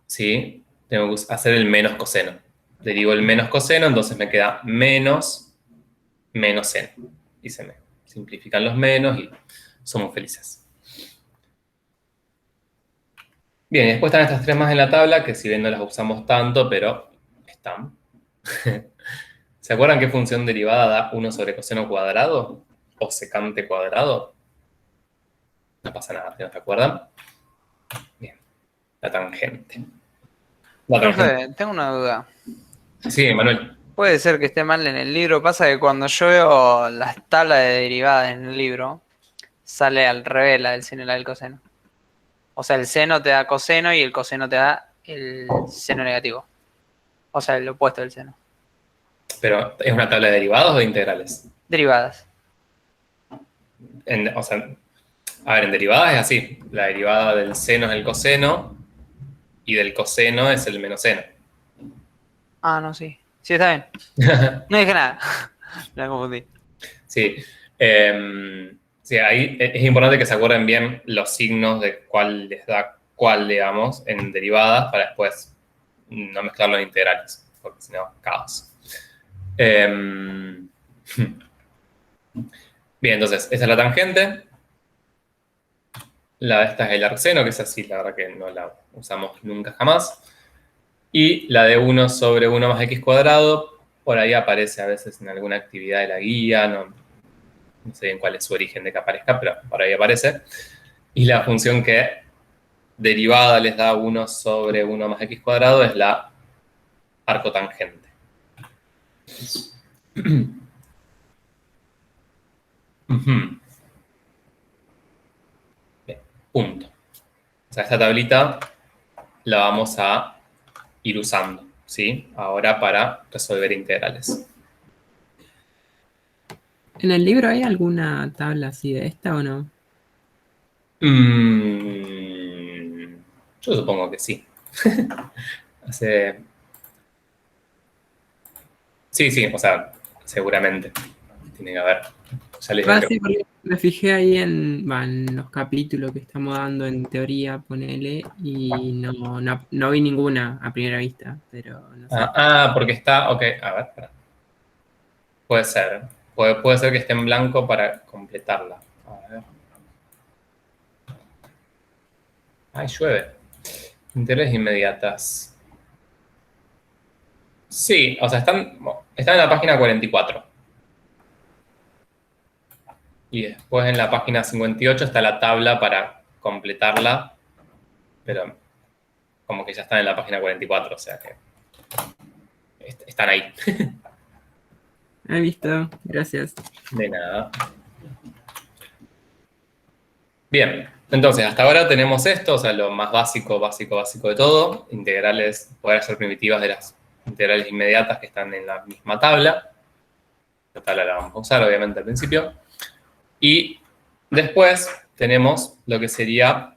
¿sí? Tengo que hacer el menos coseno. Derivo el menos coseno, entonces me queda menos seno. Y se me simplifican los menos y somos felices. Bien, y después están estas tres más en la tabla, que si bien no las usamos tanto, pero están. ¿Se acuerdan qué función derivada da 1 sobre coseno cuadrado? ¿O secante cuadrado? No pasa nada, ¿no se acuerdan? Bien, la tangente. Profe, tengo una duda. Sí, Manuel. Puede ser que esté mal en el libro. Pasa que cuando yo veo las tablas de derivadas en el libro, sale al revés la del seno y la del coseno. O sea, el seno te da coseno y el coseno te da el seno negativo. O sea, el opuesto del seno. ¿Pero es una tabla de derivados o de integrales? Derivadas. O sea, a ver, en derivadas es así. La derivada del seno es el coseno y del coseno es el menos seno. Ah, no, sí. Sí, está bien. No dije nada. Me confundí. Sí. Sí, ahí es importante que se acuerden bien los signos de cuál les da cuál, digamos, en derivadas, para después no mezclarlo en integrales, porque si no, caos. Bien, entonces, esa es la tangente. Esta es el arcseno, que es así, la verdad que no la usamos nunca jamás. Y la de 1 sobre 1 más x cuadrado, por ahí aparece a veces en alguna actividad de la guía, no sé bien cuál es su origen de que aparezca, pero por ahí aparece. Y la función que derivada les da 1 sobre 1 más x cuadrado es la arcotangente. Bien, punto. O sea, esta tablita la vamos a ir usando, ¿sí? Ahora para resolver integrales. ¿En el libro hay alguna tabla así de esta o no? Yo supongo que sí. Sí, o sea, seguramente tiene que haber. ya les digo Sí, porque me fijé ahí en los capítulos que estamos dando en teoría, ponele, y no vi ninguna a primera vista, pero no sé. porque está, ok, a ver, espera. Puede ser. Puede ser que esté en blanco para completarla. A ver. Ay, llueve. Integrales inmediatas. Sí, o sea, están en la página 44. Y después en la página 58 está la tabla para completarla, pero como que ya están en la página 44, o sea que están ahí. He visto, gracias. De nada. Bien, entonces hasta ahora tenemos esto, o sea, lo más básico de todo, integrales, poder hacer primitivas de las integrales inmediatas que están en la misma tabla. La tabla la vamos a usar, obviamente, al principio. Y después tenemos lo que sería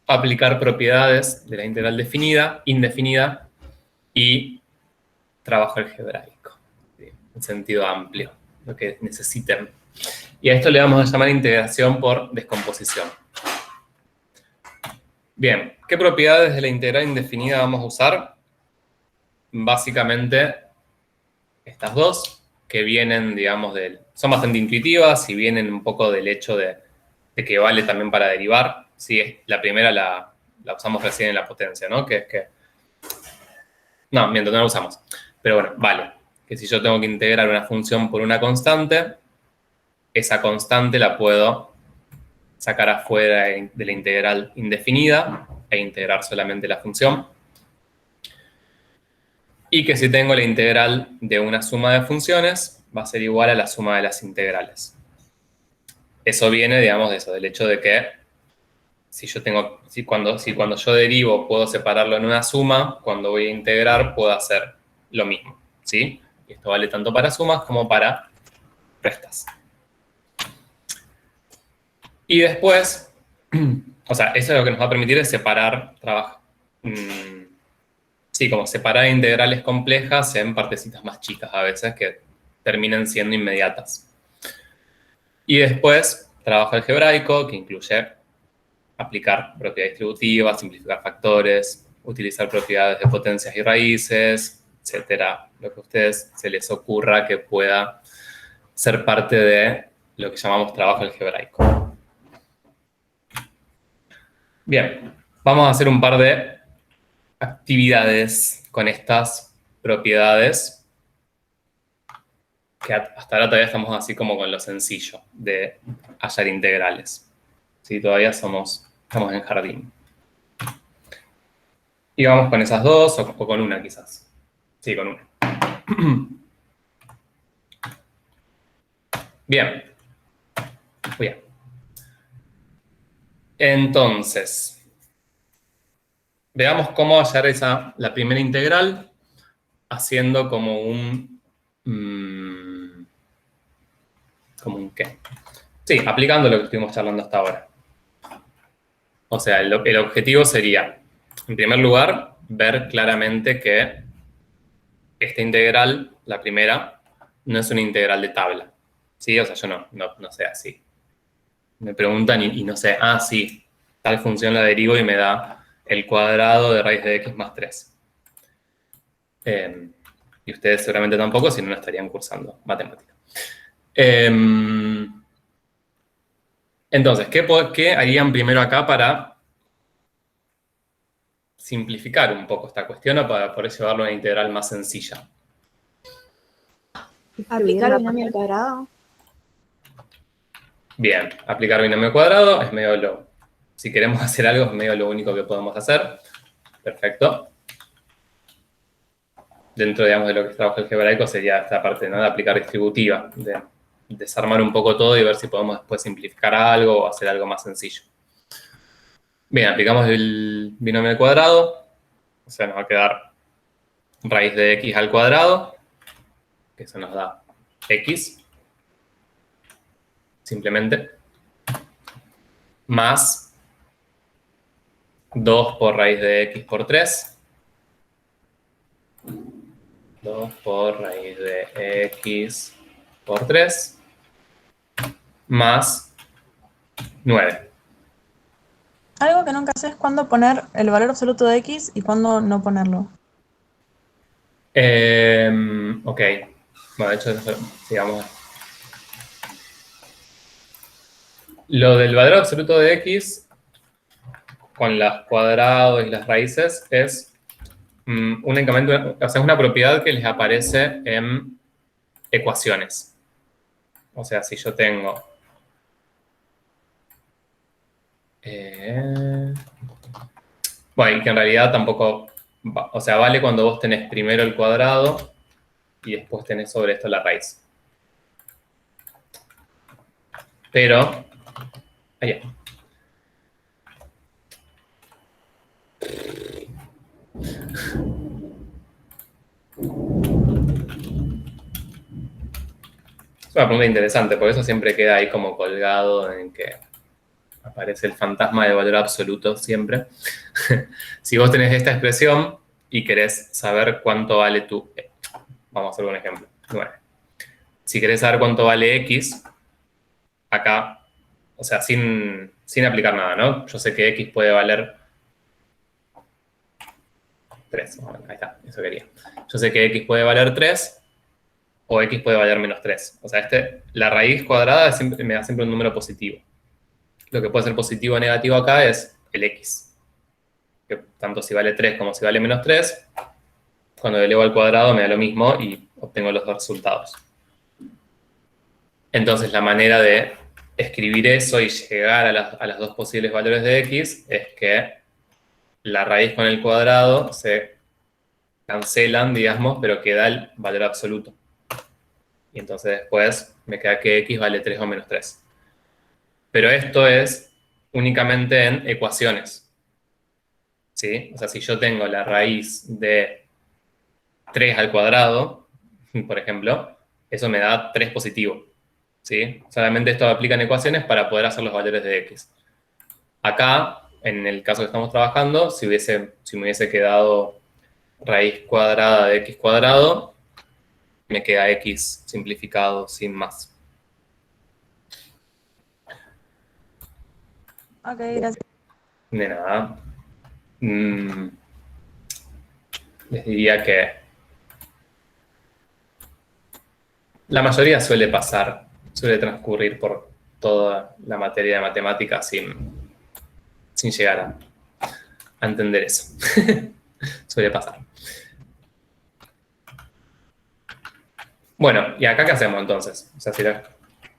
aplicar propiedades de la integral definida, indefinida y trabajo algebraico, ¿sí? En sentido amplio, lo que necesiten. Y a esto le vamos a llamar integración por descomposición. Bien, ¿qué propiedades de la integral indefinida vamos a usar? Básicamente estas dos, que vienen, digamos, son bastante intuitivas y vienen un poco del hecho de que vale también para derivar. Sí, la primera la usamos recién en la potencia, ¿no? Que es que... No, mientras no la usamos. Pero bueno, vale. Que si yo tengo que integrar una función por una constante, esa constante la puedo sacar afuera de la integral indefinida e integrar solamente la función. Y que si tengo la integral de una suma de funciones, va a ser igual a la suma de las integrales. Eso viene, digamos, de eso, del hecho de que cuando yo derivo puedo separarlo en una suma, cuando voy a integrar puedo hacer lo mismo, ¿sí? Y esto vale tanto para sumas como para restas. Y después, o sea, eso lo que nos va a permitir es separar como separar integrales complejas en partecitas más chicas a veces que terminen siendo inmediatas. Y después, trabajo algebraico, que incluye aplicar propiedades distributivas, simplificar factores, utilizar propiedades de potencias y raíces, etcétera. Lo que a ustedes se les ocurra que pueda ser parte de lo que llamamos trabajo algebraico. Bien, vamos a hacer un par de actividades con estas propiedades, que hasta ahora todavía estamos así como con lo sencillo de hallar integrales. ¿Sí? Todavía estamos en jardín. Y vamos con esas dos o con una quizás. Sí, con una. Bien. Bien. Entonces, veamos cómo hallar la primera integral haciendo como un... ¿Como un qué? Sí, aplicando lo que estuvimos charlando hasta ahora. O sea, el objetivo sería, en primer lugar, ver claramente que esta integral, la primera, no es una integral de tabla. ¿Sí? O sea, yo no sé así. Me preguntan y no sé, sí, tal función la derivo y me da el cuadrado de raíz de x más 3. Y ustedes seguramente tampoco, si no estarían cursando matemática. Entonces, ¿qué harían primero acá para simplificar un poco esta cuestión o para poder llevarlo a una integral más sencilla? Aplicar binomio al cuadrado. Bien, aplicar binomio al cuadrado es medio si queremos hacer algo, es medio lo único que podemos hacer. Perfecto. Dentro, digamos, de lo que es trabajo algebraico sería esta parte, ¿no?, de aplicar distributiva, de desarmar un poco todo y ver si podemos después simplificar algo o hacer algo más sencillo. Bien, aplicamos el binomio al cuadrado, o sea, nos va a quedar raíz de x al cuadrado, que eso nos da x, simplemente, más 2 por raíz de x por 3, 2 por raíz de x por 3, más 9. Algo que nunca sé es cuándo poner el valor absoluto de X y cuándo no ponerlo. Ok. Bueno, de hecho, sigamos. Lo del valor absoluto de X con los cuadrados y las raíces es únicamente, o sea, es una propiedad que les aparece en ecuaciones. O sea, si yo tengo bueno, y que en realidad tampoco, o sea, vale cuando vos tenés primero el cuadrado y después tenés sobre esto la raíz. Pero, allá. Es una pregunta interesante, porque eso siempre queda ahí como colgado en que aparece el fantasma del valor absoluto siempre. Si vos tenés esta expresión y querés saber cuánto vale tu... Vamos a hacer un ejemplo. 9. Si querés saber cuánto vale X, acá, o sea, sin aplicar nada, ¿no? Yo sé que X puede valer 3. Ahí está, eso quería. Yo sé que X puede valer 3 o X puede valer menos 3. O sea, la raíz cuadrada me da siempre un número positivo. Lo que puede ser positivo o negativo acá es el X. Que tanto si vale 3 como si vale menos 3, cuando elevo al cuadrado me da lo mismo y obtengo los dos resultados. Entonces, la manera de escribir eso y llegar a los dos posibles valores de X es que la raíz con el cuadrado se cancelan, digamos, pero queda el valor absoluto. Y entonces después me queda que X vale 3 o menos 3. Pero esto es únicamente en ecuaciones. ¿Sí? O sea, si yo tengo la raíz de 3 al cuadrado, por ejemplo, eso me da 3 positivo. ¿Sí? Solamente esto aplica en ecuaciones para poder hacer los valores de X. Acá, en el caso que estamos trabajando, si me hubiese quedado raíz cuadrada de X cuadrado, me queda X simplificado sin más. Ok, gracias. De nada. Les diría que la mayoría suele transcurrir por toda la materia de matemáticas sin llegar a entender eso. Suele pasar. Bueno, ¿y acá qué hacemos entonces? O sea, si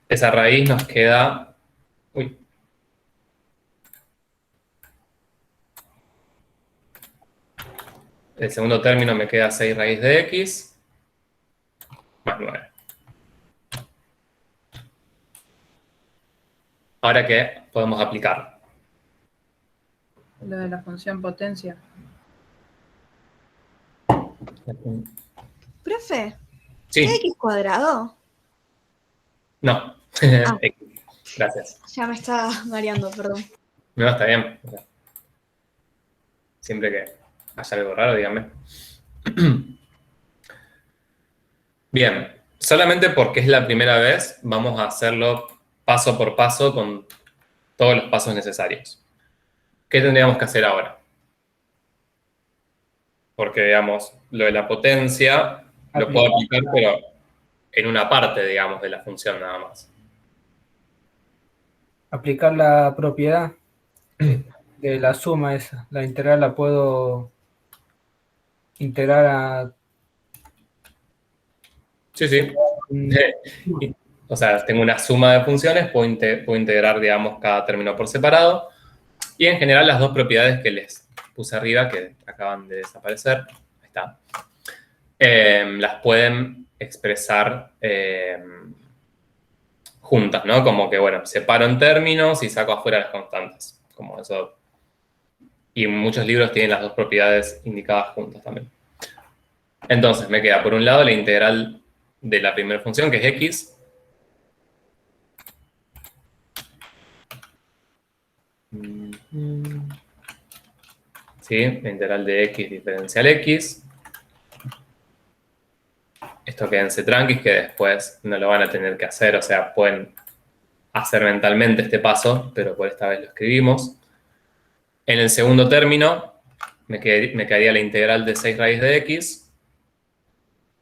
esa raíz nos queda... Uy. El segundo término me queda 6 raíz de X más 9. Ahora, ¿qué podemos aplicar? Lo de la función potencia. Profe, Sí. ¿qué X cuadrado? No. Ah. Gracias. Ya me está mareando, perdón. No, está bien. Siempre que haya algo raro, dígame. Bien. Solamente porque es la primera vez, vamos a hacerlo paso por paso con todos los pasos necesarios. ¿Qué tendríamos que hacer ahora? Porque, digamos, lo de la potencia lo puedo aplicar, pero en una parte, digamos, de la función nada más. Aplicar la propiedad de la suma esa. La integral la puedo integrar a... Sí, sí. O sea, tengo una suma de funciones, puedo integrar, digamos, cada término por separado. Y en general las dos propiedades que les puse arriba, que acaban de desaparecer, ahí está, las pueden expresar juntas, ¿no? Como que, bueno, separo en términos y saco afuera las constantes. Como eso. Y muchos libros tienen las dos propiedades indicadas juntas también. Entonces, me queda por un lado la integral de la primera función, que es X. ¿Sí? La integral de X diferencial X. Esto quédense tranquis, que después no lo van a tener que hacer, o sea, pueden hacer mentalmente este paso, pero por esta vez lo escribimos. En el segundo término me quedaría la integral de 6 raíz de x,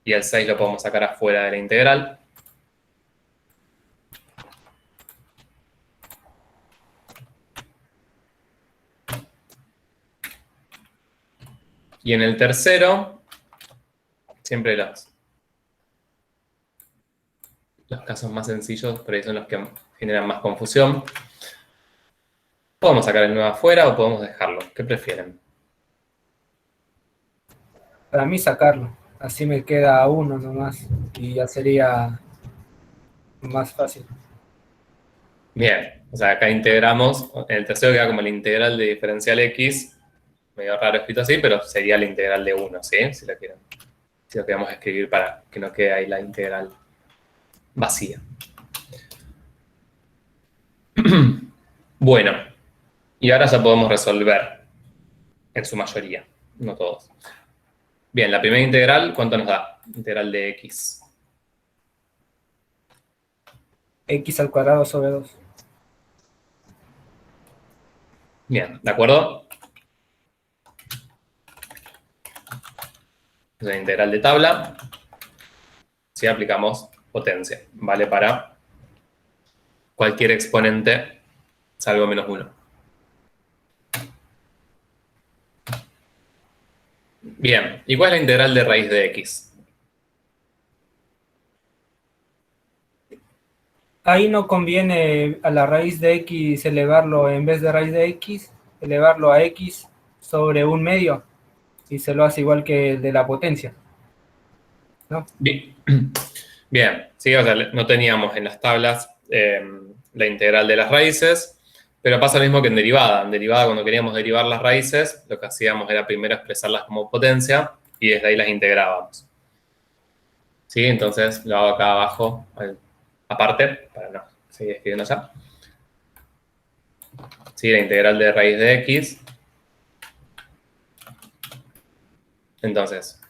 y el 6 lo podemos sacar afuera de la integral. Y en el tercero, siempre los casos más sencillos, pero ahí son los que generan más confusión. Podemos sacar el 9 afuera o podemos dejarlo. ¿Qué prefieren? Para mí sacarlo. Así me queda uno nomás. Y ya sería más fácil. Bien, o sea, acá integramos, en el tercero queda como la integral de diferencial x, medio raro escrito así, pero sería la integral de 1, ¿sí? Si lo queremos escribir para que no quede ahí la integral vacía. Bueno, y ahora ya podemos resolver, en su mayoría, no todos. Bien, la primera integral, ¿cuánto nos da? Integral de x. X al cuadrado sobre 2. Bien, ¿de acuerdo? Es una integral de tabla. Si aplicamos potencia, vale para cualquier exponente salvo menos 1. Bien, ¿y cuál es la integral de raíz de x? Ahí no conviene a la raíz de x elevarlo, en vez de raíz de x, elevarlo a x sobre 1/2 y se lo hace igual que el de la potencia, ¿no? Bien, bien, sí, o sea, no teníamos en las tablas la integral de las raíces, pero pasa lo mismo que en derivada. En derivada, cuando queríamos derivar las raíces, lo que hacíamos era primero expresarlas como potencia y desde ahí las integrábamos. ¿Sí? Entonces lo hago acá abajo, aparte, para no seguir escribiendo ya. ¿Sí? La integral de raíz de x. Entonces,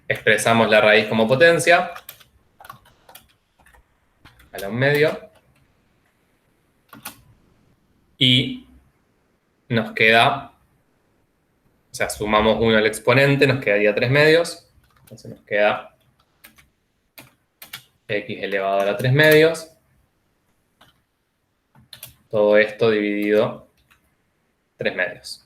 expresamos la raíz como potencia a la 1/2. Y nos queda, o sea, sumamos 1 al exponente, nos quedaría 3/2. Entonces nos queda x elevado a la 3/2. Todo esto dividido 3/2.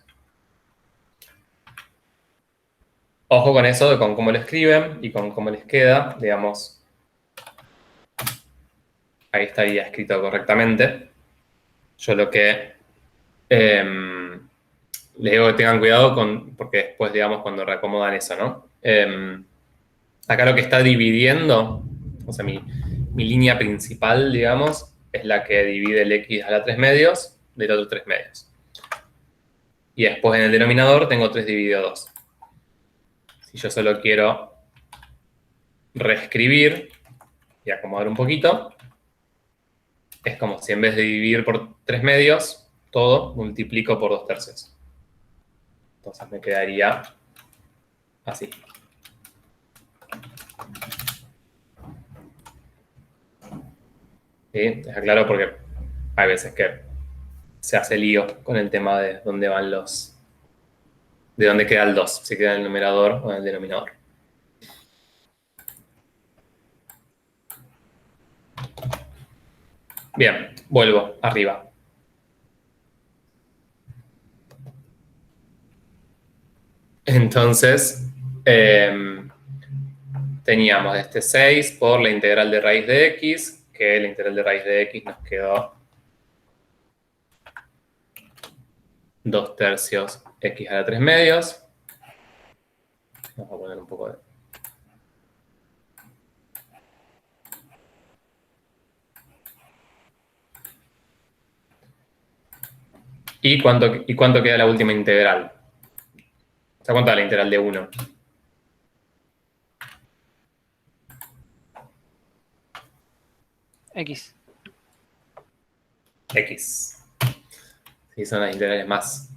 Ojo con eso, con cómo lo escriben y con cómo les queda, digamos. Ahí estaría escrito correctamente. Yo lo que les digo que tengan cuidado porque después, digamos, cuando reacomodan eso, ¿no? Acá lo que está dividiendo, o sea, mi línea principal, digamos, es la que divide el x a la 3/2 del otro 3/2. Y después en el denominador tengo 3 dividido 2. Si yo solo quiero reescribir y acomodar un poquito, es como si en vez de dividir por 3/2, todo multiplico por 2/3. Entonces me quedaría así. ¿Sí? Deja claro porque hay veces que se hace lío con el tema de dónde van de dónde queda el 2, si queda en el numerador o en el denominador. Bien, vuelvo arriba. Entonces, teníamos este 6 por la integral de raíz de x, que la integral de raíz de x nos quedó 2/3 x a la 3/2. Vamos a poner un poco de... ¿Y cuánto queda la última integral? O sea, ¿cuánto da la integral de 1? X. X. Sí, son las integrales más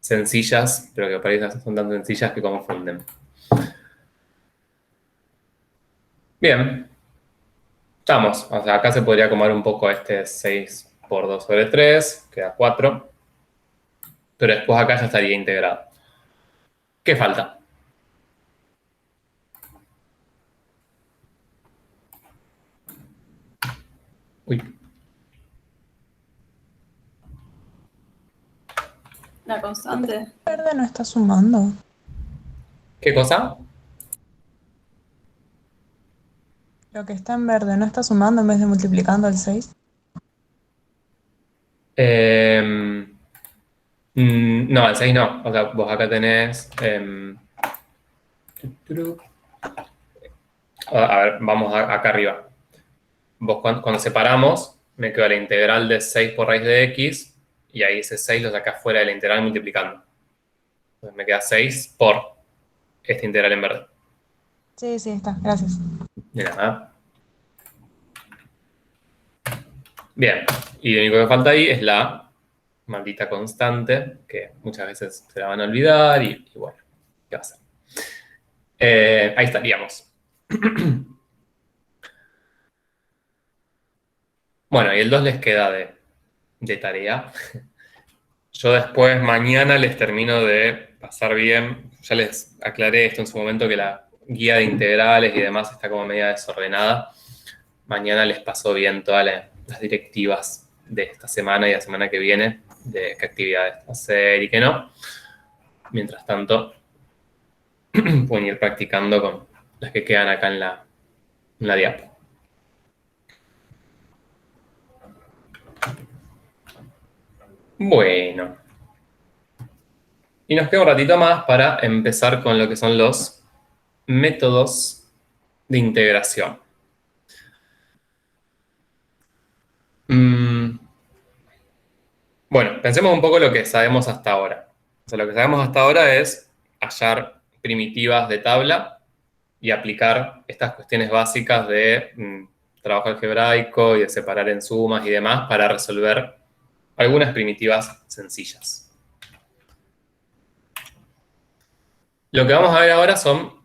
sencillas, pero que parece son tan sencillas que confunden. Bien. estamos. O sea, acá se podría acomodar un poco este 6 por 2 sobre 3, queda 4. Pero después acá ya estaría integrado. ¿Qué falta? Uy. La constante. Verde no está sumando. ¿Qué cosa? Lo que está en verde no está sumando en vez de multiplicando el 6. No, el 6 no. O sea, vos acá tenés... a ver, vamos acá arriba. Vos cuando separamos, me queda la integral de 6 por raíz de x, y ahí ese 6 lo sacás fuera de la integral multiplicando. Entonces me queda 6 por esta integral en verde. Sí, sí, está. Gracias. De nada. Bien, y lo único que falta ahí es la maldita constante, que muchas veces se la van a olvidar y bueno, ¿qué va a hacer? Ahí estaríamos. Bueno, y el 2 les queda de tarea. Yo después, mañana, les termino de pasar bien. Ya les aclaré esto en su momento, que la guía de integrales y demás está como media desordenada. Mañana les paso bien todas las directivas de esta semana y la semana que viene, de qué actividades hacer y qué no. Mientras tanto, pueden ir practicando con las que quedan acá en la diapo. Bueno. Y nos queda un ratito más para empezar con lo que son los métodos de integración. Bueno, pensemos un poco lo que sabemos hasta ahora. O sea, lo que sabemos hasta ahora es hallar primitivas de tabla y aplicar estas cuestiones básicas de trabajo algebraico y de separar en sumas y demás para resolver algunas primitivas sencillas. Lo que vamos a ver ahora son,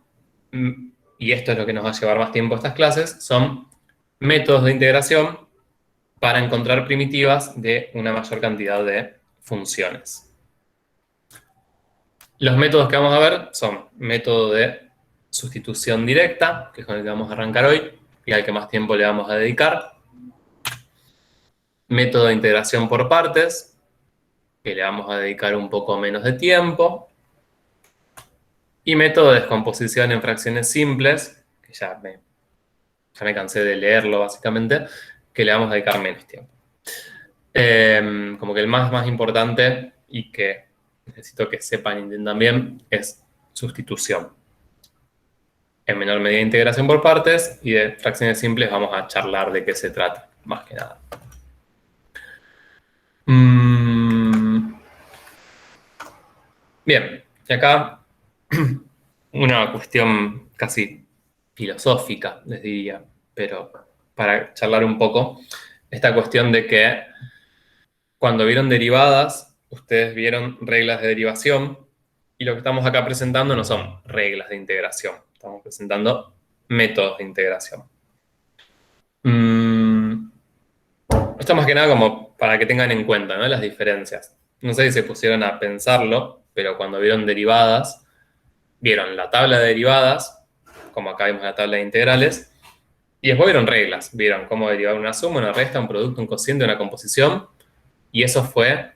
y esto es lo que nos va a llevar más tiempo estas clases, son métodos de integración para encontrar primitivas de una mayor cantidad de funciones. Los métodos que vamos a ver son método de sustitución directa, que es con el que vamos a arrancar hoy y al que más tiempo le vamos a dedicar. Método de integración por partes, que le vamos a dedicar un poco menos de tiempo. Y método de descomposición en fracciones simples, que ya me cansé de leerlo básicamente, que le vamos a dedicar menos tiempo. Como que el más importante y que necesito que sepan y entiendan bien es sustitución. En menor medida integración por partes, y de fracciones simples vamos a charlar de qué se trata, más que nada. Bien, y acá una cuestión casi filosófica, les diría, pero para charlar un poco, esta cuestión de que cuando vieron derivadas, ustedes vieron reglas de derivación, y lo que estamos acá presentando no son reglas de integración, estamos presentando métodos de integración. Esto más que nada como para que tengan en cuenta, ¿no?, las diferencias. No sé si se pusieron a pensarlo, pero cuando vieron derivadas, vieron la tabla de derivadas, como acá vimos la tabla de integrales, y después vieron reglas, vieron cómo derivar una suma, una resta, un producto, un cociente, una composición, y eso fue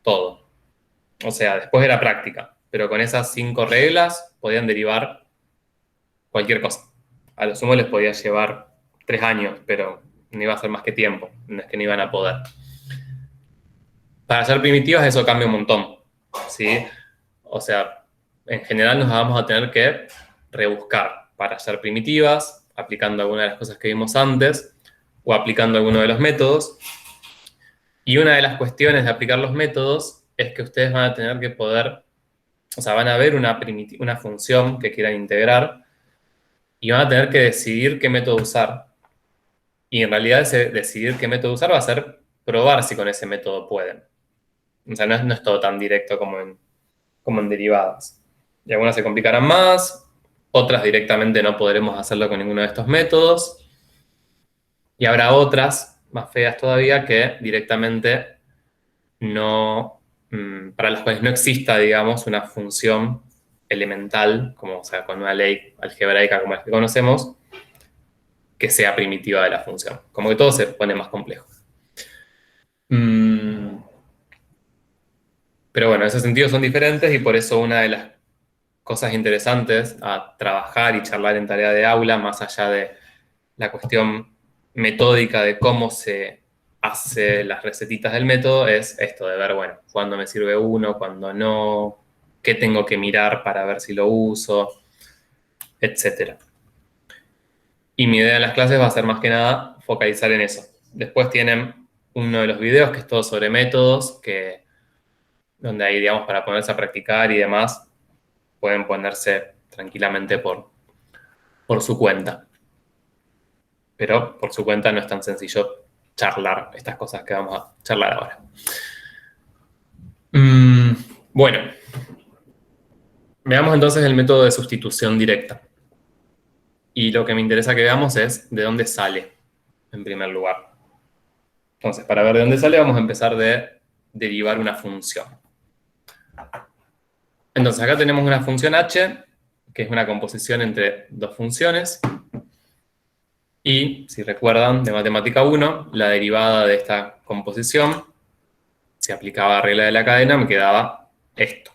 todo. O sea, después era práctica, pero con esas 5 reglas podían derivar cualquier cosa. A lo sumo les podía llevar 3 años, pero no iba a ser más que tiempo, no es que no iban a poder. Para hacer primitivas eso cambia un montón, ¿sí? O sea, en general nos vamos a tener que rebuscar para hacer primitivas, aplicando alguna de las cosas que vimos antes, o aplicando alguno de los métodos. Y una de las cuestiones de aplicar los métodos es que ustedes van a tener que poder, o sea, van a ver una función que quieran integrar y van a tener que decidir qué método usar. Y en realidad ese decidir qué método usar va a ser probar si con ese método pueden. O sea, no es todo tan directo como en derivadas. Y algunas se complicarán más, otras directamente no podremos hacerlo con ninguno de estos métodos. Y habrá otras más feas todavía que directamente no, para las cuales no exista, digamos, una función elemental, como, o sea, con una ley algebraica como la que conocemos, que sea primitiva de la función. Como que todo se pone más complejo. Pero bueno, en ese sentido son diferentes y por eso una de las cosas interesantes a trabajar y charlar en tarea de aula, más allá de la cuestión metódica de cómo se hace las recetitas del método, es esto de ver, bueno, cuándo me sirve uno, cuándo no, qué tengo que mirar para ver si lo uso, etc. Y mi idea en las clases va a ser más que nada focalizar en eso. Después tienen uno de los videos que es todo sobre métodos, donde ahí, digamos, para ponerse a practicar y demás, pueden ponerse tranquilamente por su cuenta. Pero por su cuenta no es tan sencillo charlar estas cosas que vamos a charlar ahora. Bueno, veamos entonces el método de sustitución directa. Y lo que me interesa que veamos es de dónde sale, en primer lugar. Entonces, para ver de dónde sale, vamos a empezar de derivar una función. Entonces, acá tenemos una función h, que es una composición entre dos funciones. Y, si recuerdan, de Matemática 1, la derivada de esta composición, si aplicaba la regla de la cadena, me quedaba esto.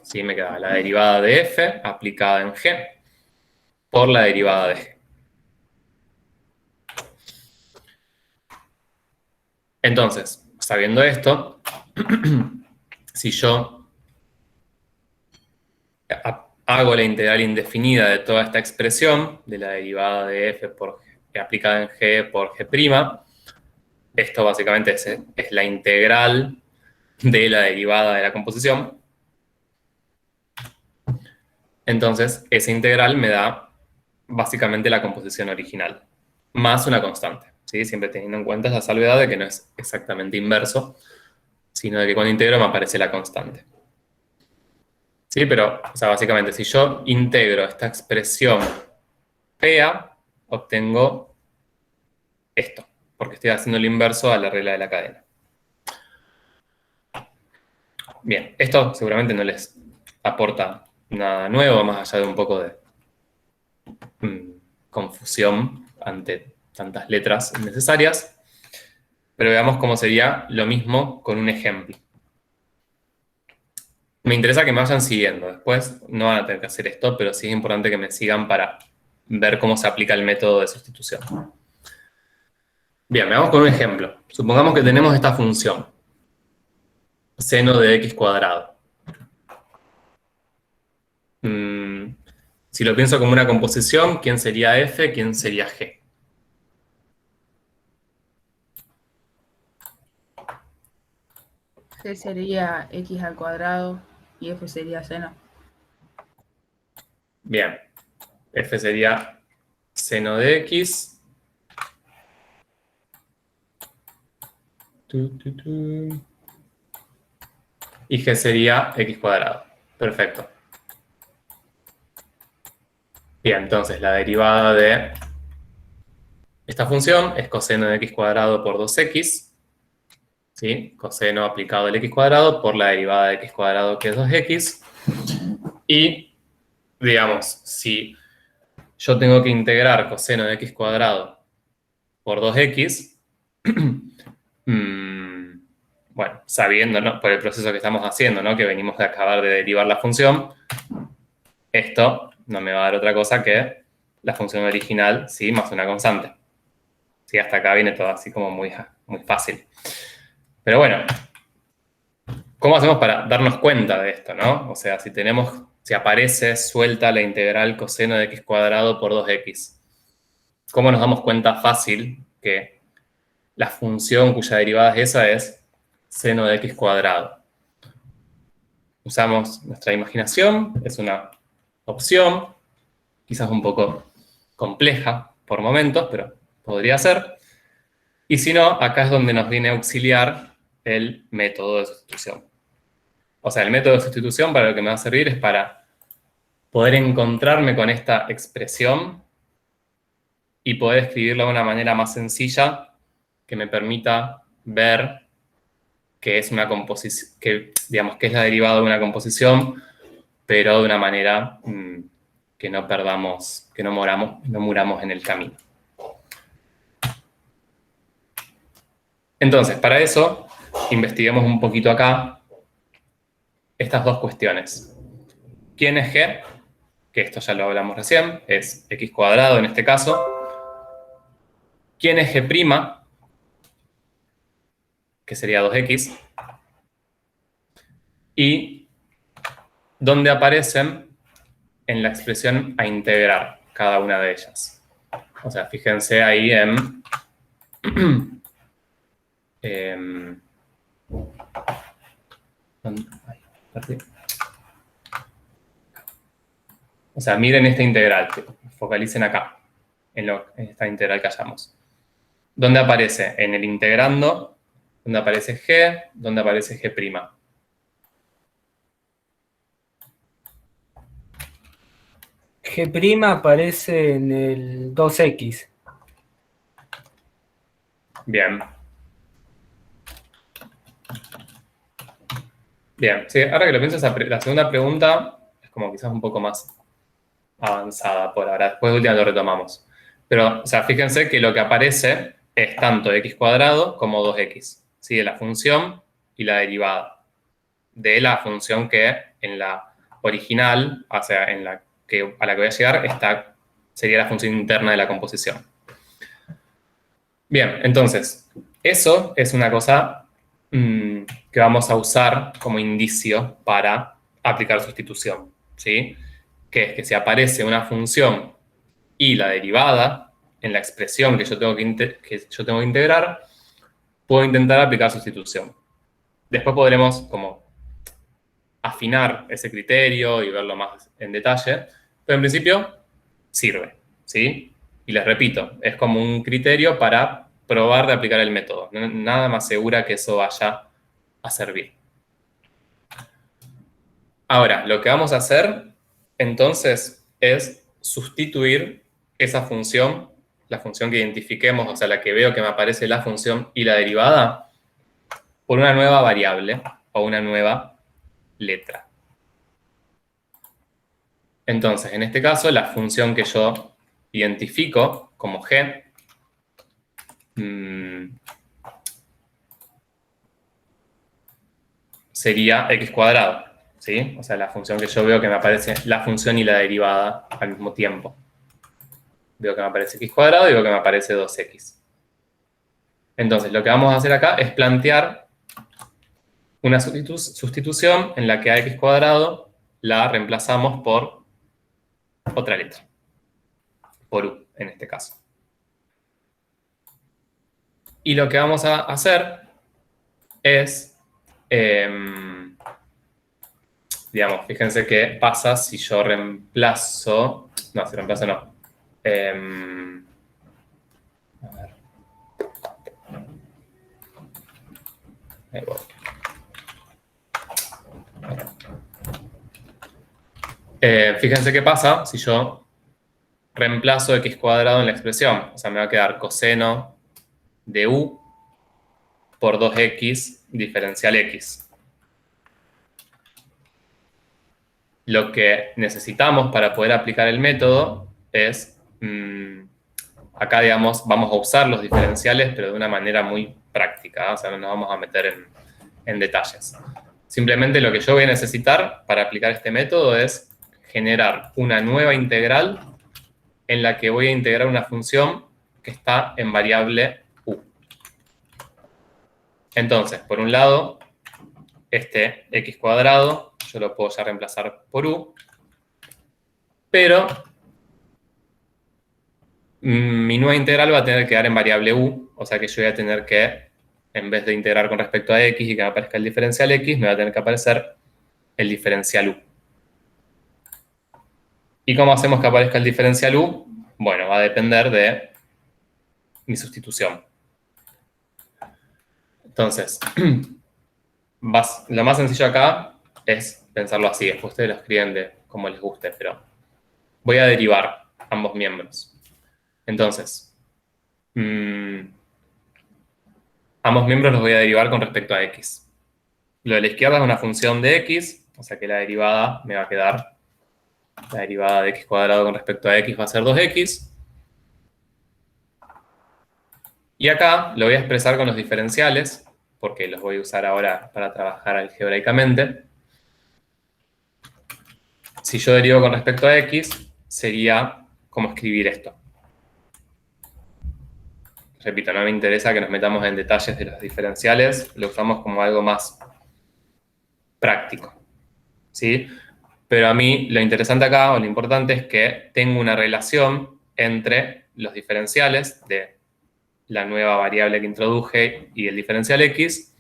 ¿Sí? Me quedaba la derivada de f aplicada en g por la derivada de g. Entonces, sabiendo esto, si yo hago la integral indefinida de toda esta expresión, de la derivada de f aplicada en g por g', esto básicamente es la integral de la derivada de la composición. Entonces, esa integral me da básicamente la composición original, más una constante, ¿sí? Siempre teniendo en cuenta esa salvedad de que no es exactamente inverso, sino de que cuando integro me aparece la constante. ¿Sí? Pero, o sea, básicamente, si yo integro esta expresión fea, obtengo esto, porque estoy haciendo lo inverso a la regla de la cadena. Bien, esto seguramente no les aporta nada nuevo, más allá de un poco de confusión ante tantas letras innecesarias. Pero veamos cómo sería lo mismo con un ejemplo. Me interesa que me vayan siguiendo. Después no van a tener que hacer esto, pero sí es importante que me sigan para ver cómo se aplica el método de sustitución. Bien, veamos con un ejemplo. Supongamos que tenemos esta función, seno de x cuadrado. Si lo pienso como una composición, ¿quién sería f? ¿Quién sería g? G sería x al cuadrado y f sería seno. Bien, f sería seno de x. Y g sería x cuadrado. Perfecto. Bien, entonces la derivada de esta función es coseno de x cuadrado por 2x. ¿Sí? Coseno aplicado al x cuadrado por la derivada de x cuadrado, que es 2x. Y, digamos, si yo tengo que integrar coseno de x cuadrado por 2x, bueno, sabiendo, ¿no?, por el proceso que estamos haciendo, ¿no?, que venimos de acabar de derivar la función, esto no me va a dar otra cosa que la función original, ¿sí?, más una constante. ¿Sí? Hasta acá viene todo así como muy, muy fácil. Pero bueno, ¿cómo hacemos para darnos cuenta de esto, no? O sea, si aparece suelta la integral coseno de x cuadrado por 2x, ¿cómo nos damos cuenta fácil que la función cuya derivada es esa es seno de x cuadrado? Usamos nuestra imaginación, es una opción, quizás un poco compleja por momentos, pero podría ser. Y si no, acá es donde nos viene a auxiliar el método de sustitución. O sea, el método de sustitución para lo que me va a servir es para poder encontrarme con esta expresión y poder escribirlo de una manera más sencilla que me permita ver que es una composición, que digamos que es la derivada de una composición, pero de una manera que no perdamos, que no muramos en el camino. Entonces, para eso, investiguemos un poquito acá estas dos cuestiones. ¿Quién es G? Que esto ya lo hablamos recién, es x cuadrado en este caso. ¿Quién es G'? Que sería 2x. Y dónde aparecen en la expresión a integrar cada una de ellas. O sea, fíjense ahí en... o sea, miren esta integral, focalicen acá, en esta integral que hallamos. ¿Dónde aparece? En el integrando, ¿dónde aparece G? ¿Dónde aparece G'? G' aparece en el 2x. Bien. Bien, sí, ahora que lo pienso, la segunda pregunta es como quizás un poco más avanzada por ahora. Después de última lo retomamos. Pero, o sea, fíjense que lo que aparece es tanto x cuadrado como 2x. ¿Sí? De la función y la derivada. De la función que en la original, o sea, en la que, a la que voy a llegar, sería la función interna de la composición. Bien, entonces, eso es una cosa que vamos a usar como indicio para aplicar sustitución, ¿sí? Que es que si aparece una función y la derivada en la expresión que yo tengo que integrar, puedo intentar aplicar sustitución. Después podremos como afinar ese criterio y verlo más en detalle, pero en principio sirve, ¿sí? Y les repito, es como un criterio para probar de aplicar el método. Nada más asegura que eso vaya a servir. Ahora, lo que vamos a hacer, entonces, es sustituir esa función, la función que identifiquemos, o sea, la que veo que me aparece la función y la derivada, por una nueva variable o una nueva letra. Entonces, en este caso, la función que yo identifico como G sería x cuadrado, ¿sí? O sea, la función que yo veo que me aparece la función y la derivada al mismo tiempo. Veo que me aparece x cuadrado y veo que me aparece 2x. Entonces, lo que vamos a hacer acá es plantear una sustitución en la que a x cuadrado la reemplazamos por otra letra. Por u, en este caso. Y lo que vamos a hacer es, digamos, fíjense qué pasa si yo reemplazo, no, si reemplazo no. A ver. Ahí voy. Fíjense qué pasa si yo reemplazo x cuadrado en la expresión. O sea, me va a quedar coseno de u por 2x diferencial x. Lo que necesitamos para poder aplicar el método es, acá, digamos, vamos a usar los diferenciales, pero de una manera muy práctica, ¿eh? O sea, no nos vamos a meter en detalles. Simplemente lo que yo voy a necesitar para aplicar este método es generar una nueva integral en la que voy a integrar una función que está en variable u. Entonces, por un lado, este x cuadrado yo lo puedo ya reemplazar por u, pero mi nueva integral va a tener que quedar en variable u, o sea que yo voy a tener que, en vez de integrar con respecto a x y que me aparezca el diferencial x, me va a tener que aparecer el diferencial u. ¿Y cómo hacemos que aparezca el diferencial u? Bueno, va a depender de mi sustitución. Entonces, lo más sencillo acá es pensarlo así. Después ustedes lo escriben de como les guste, pero voy a derivar ambos miembros. Entonces, ambos miembros los voy a derivar con respecto a x. Lo de la izquierda es una función de x, o sea que la derivada me va a quedar, la derivada de x cuadrado con respecto a x va a ser 2x. Y acá lo voy a expresar con los diferenciales, porque los voy a usar ahora para trabajar algebraicamente. Si yo derivo con respecto a x, sería como escribir esto. Repito, no me interesa que nos metamos en detalles de los diferenciales, lo usamos como algo más práctico, ¿sí? Pero a mí lo interesante acá, o lo importante, es que tengo una relación entre los diferenciales de la nueva variable que introduje y el diferencial x,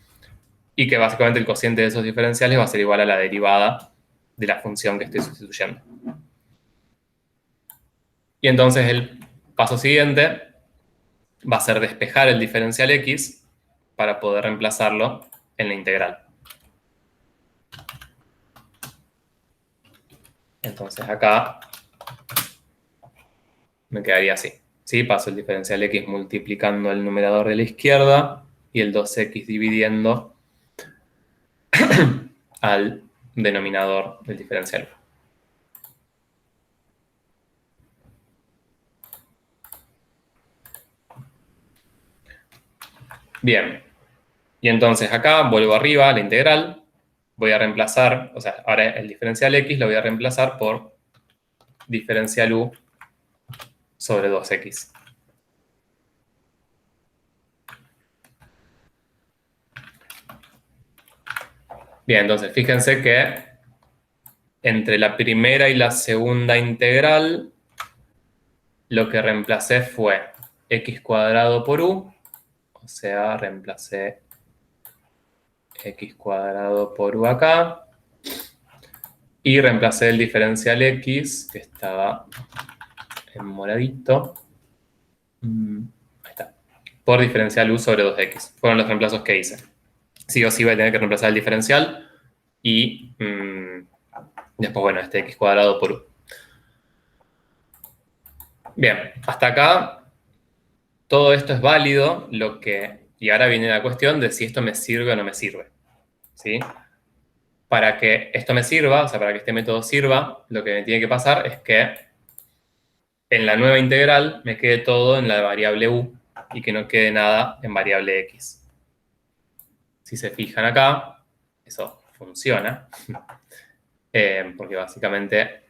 y que básicamente el cociente de esos diferenciales va a ser igual a la derivada de la función que estoy sustituyendo. Y entonces el paso siguiente va a ser despejar el diferencial x para poder reemplazarlo en la integral. Entonces acá me quedaría así. ¿Sí? Paso el diferencial x multiplicando el numerador de la izquierda y el 2x dividiendo al denominador del diferencial. Bien. Y entonces acá vuelvo arriba a la integral. Voy a reemplazar, o sea, ahora el diferencial x lo voy a reemplazar por diferencial u sobre 2x. Bien, entonces fíjense que entre la primera y la segunda integral, lo que reemplacé fue x cuadrado por u, o sea, reemplacé x cuadrado por u acá, y reemplacé el diferencial x, que estaba en moradito, ahí está, por diferencial u sobre 2x. Fueron los reemplazos que hice. Sí o sí voy a tener que reemplazar el diferencial y después, bueno, este x cuadrado por u. Bien, hasta acá todo esto es válido, y ahora viene la cuestión de si esto me sirve o no me sirve, ¿sí? Para que esto me sirva, o sea, para que este método sirva, lo que me tiene que pasar es que en la nueva integral me quede todo en la variable u y que no quede nada en variable x. Si se fijan acá, eso funciona, porque básicamente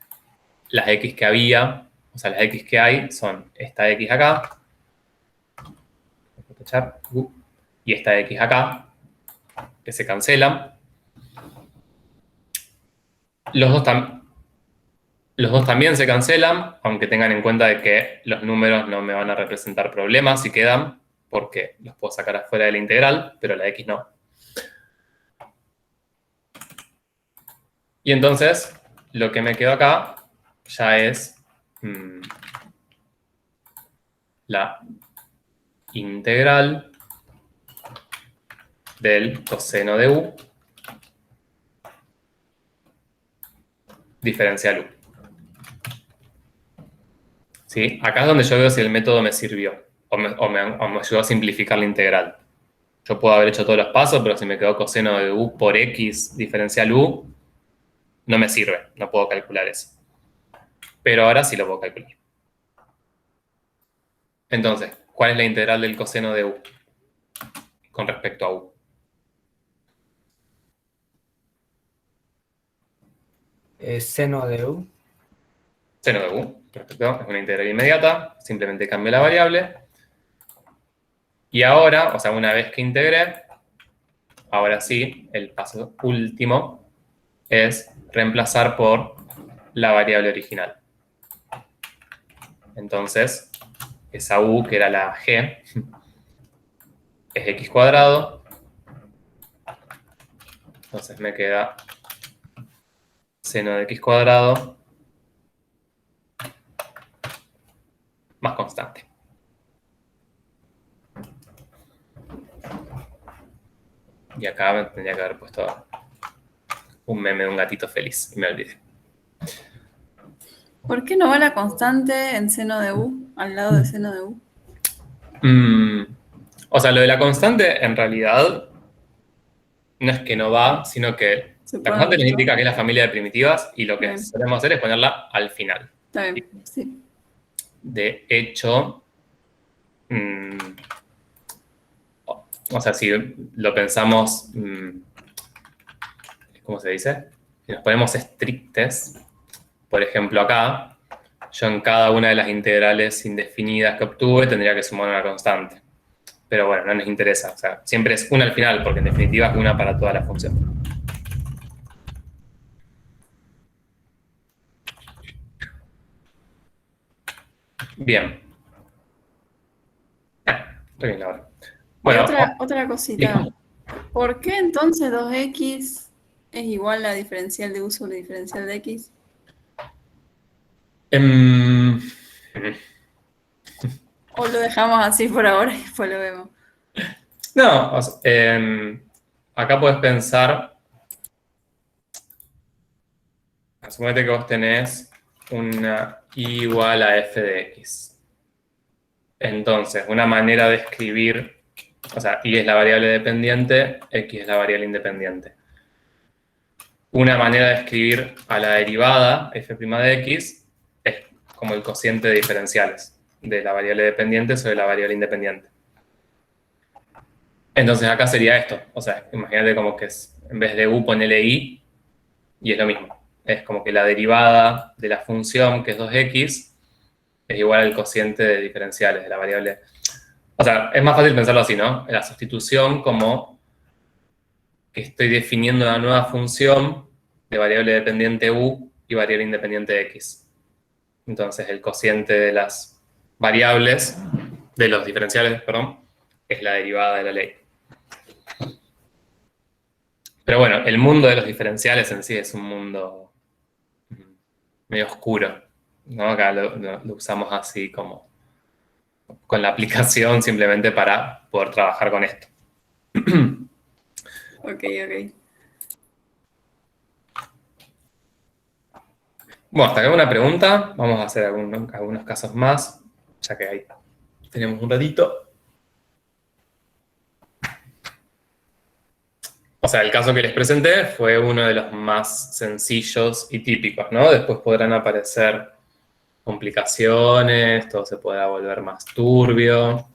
las x que había, o sea, las x que hay son esta x acá, y esta x acá, que se cancelan. Los dos también se cancelan, aunque tengan en cuenta de que los números no me van a representar problemas si quedan, porque los puedo sacar afuera de la integral, pero la x no. Y entonces, lo que me quedó acá ya es la integral del coseno de u diferencial u. ¿Sí? Acá es donde yo veo si el método me sirvió o me ayudó a simplificar la integral. Yo puedo haber hecho todos los pasos, pero si me quedó coseno de u por x diferencial u, no me sirve, no puedo calcular eso. Pero ahora sí lo puedo calcular. Entonces, ¿cuál es la integral del coseno de u con respecto a u? Seno de u. Seno de u, perfecto, es una integral inmediata, simplemente cambio la variable. Y ahora, o sea, una vez que integré, ahora sí, el paso último es reemplazar por la variable original. Entonces, esa u, que era la g, es x cuadrado. Entonces me queda seno de x cuadrado más constante. Y acá me tendría que haber puesto un meme de un gatito feliz y me olvidé. ¿Por qué no va la constante en seno de u? al lado de seno de U. O sea, lo de la constante, en realidad, no es que no va, sino que Se la pone constante nos justo. indica que es la familia de primitivas y lo que Bien. solemos hacer es ponerla al final. Está bien, sí. De hecho, o sea, si lo pensamos, ¿cómo se dice? Si nos ponemos estrictes, por ejemplo acá, yo en cada una de las integrales indefinidas que obtuve tendría que sumar una constante. Pero bueno, no nos interesa. O sea, siempre es una al final, porque en definitiva es una para toda la función. Bien. Estoy bien ahora. Bueno, Otra cosita. ¿Por qué entonces 2x es igual a diferencial de U sobre diferencial de x? ¿O lo dejamos así por ahora y después lo vemos? No, o sea, acá puedes pensar, suponete que vos tenés una y igual a f de x. Entonces, una manera de escribir, o sea, y es la variable dependiente, x es la variable independiente. Una manera de escribir a la derivada, f' de x, es como el cociente de diferenciales de la variable dependiente sobre la variable independiente. Entonces acá sería esto, o sea, imagínate como que es, en vez de u ponele i, y es lo mismo. Es como que la derivada de la función, que es 2x, es igual al cociente de diferenciales de la variable. O sea, es más fácil pensarlo así, ¿no? La sustitución como que estoy definiendo una nueva función de variable dependiente u y variable independiente x. Entonces el cociente de las variables, de los diferenciales, perdón, es la derivada de la ley. Pero bueno, el mundo de los diferenciales en sí es un mundo medio oscuro, ¿no? Acá lo usamos así como con la aplicación simplemente para poder trabajar con esto. Ok. Bueno, hasta acá una pregunta. Vamos a hacer algunos casos más, ya que ahí tenemos un ratito. O sea, el caso que les presenté fue uno de los más sencillos y típicos, ¿no? Después podrán aparecer complicaciones, todo se podrá volver más turbio.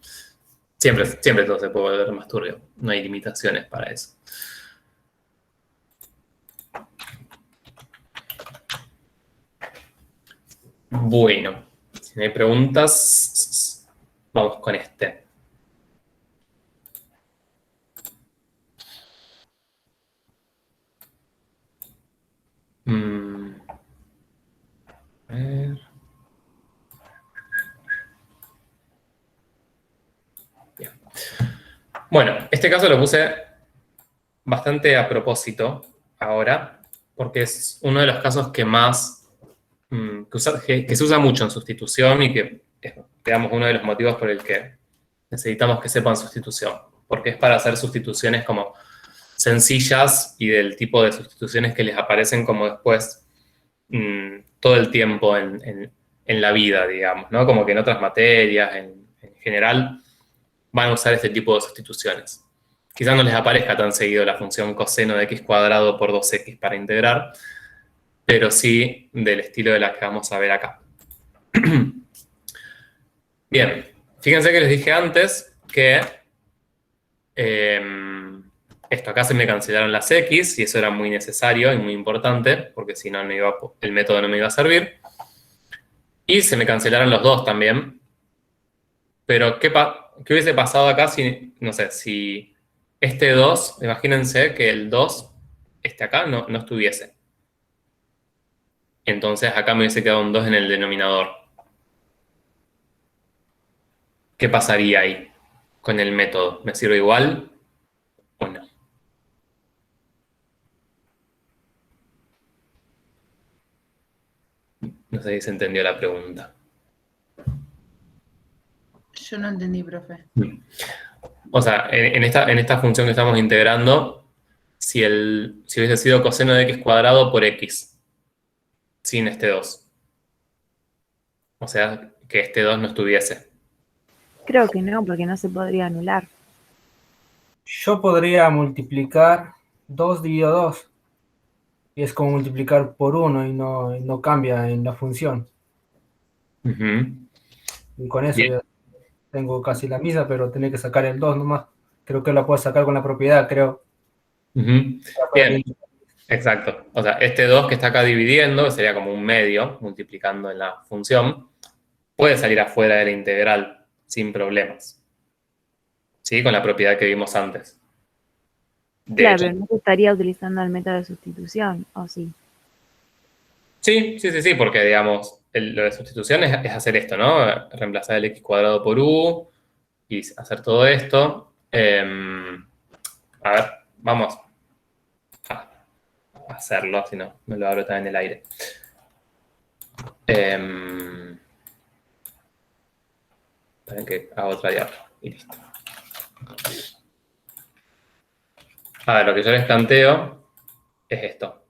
Siempre todo se puede volver más turbio. No hay limitaciones para eso. Bueno, si no hay preguntas, vamos con este. A ver. Bien. Bueno, este caso lo puse bastante a propósito ahora, porque es uno de los casos que más que se usa mucho en sustitución y que es, digamos, uno de los motivos por el que necesitamos que sepan sustitución, porque es para hacer sustituciones como sencillas y del tipo de sustituciones que les aparecen como después todo el tiempo en la vida, digamos, ¿no? Como que en otras materias, en general, van a usar este tipo de sustituciones. Quizás no les aparezca tan seguido la función coseno de x cuadrado por 2x para integrar, pero sí del estilo de la que vamos a ver acá. Bien, fíjense que les dije antes que esto acá se me cancelaron las x y eso era muy necesario y muy importante porque si no, el método no me iba a servir. Y se me cancelaron los dos también. Pero, ¿qué hubiese pasado acá si, no sé, si este 2, imagínense que el 2, acá, no estuviese? Entonces acá me hubiese quedado un 2 en el denominador. ¿Qué pasaría ahí con el método? ¿Me sirve igual o no? No sé si se entendió la pregunta. Yo no entendí, profe. O sea, en esta función que estamos integrando, si hubiese sido coseno de x cuadrado por x, sin este 2. O sea, que este 2 no estuviese. Creo que no, porque no se podría anular. Yo podría multiplicar 2 dividido 2. Y es como multiplicar por 1 y no cambia en la función. Ujú. Y con eso Bien. ya tengo casi la misma, pero tenía que sacar el 2 nomás. Creo que la puedo sacar con la propiedad, creo. Ujú. Bien, exacto. O sea, este 2 que está acá dividiendo, que sería como un medio, multiplicando en la función, puede salir afuera de la integral sin problemas. ¿Sí? Con la propiedad que vimos antes. De Claro, hecho, pero no se estaría utilizando el método de sustitución, ¿o sí? sí, porque digamos, lo de sustitución es hacer esto, ¿no? Reemplazar el x cuadrado por u y hacer todo esto. A ver, vamos a hacerlo, si no, me lo abro también en el aire. Esperen que hago otra diapo y listo. A ver, lo que yo les planteo es esto.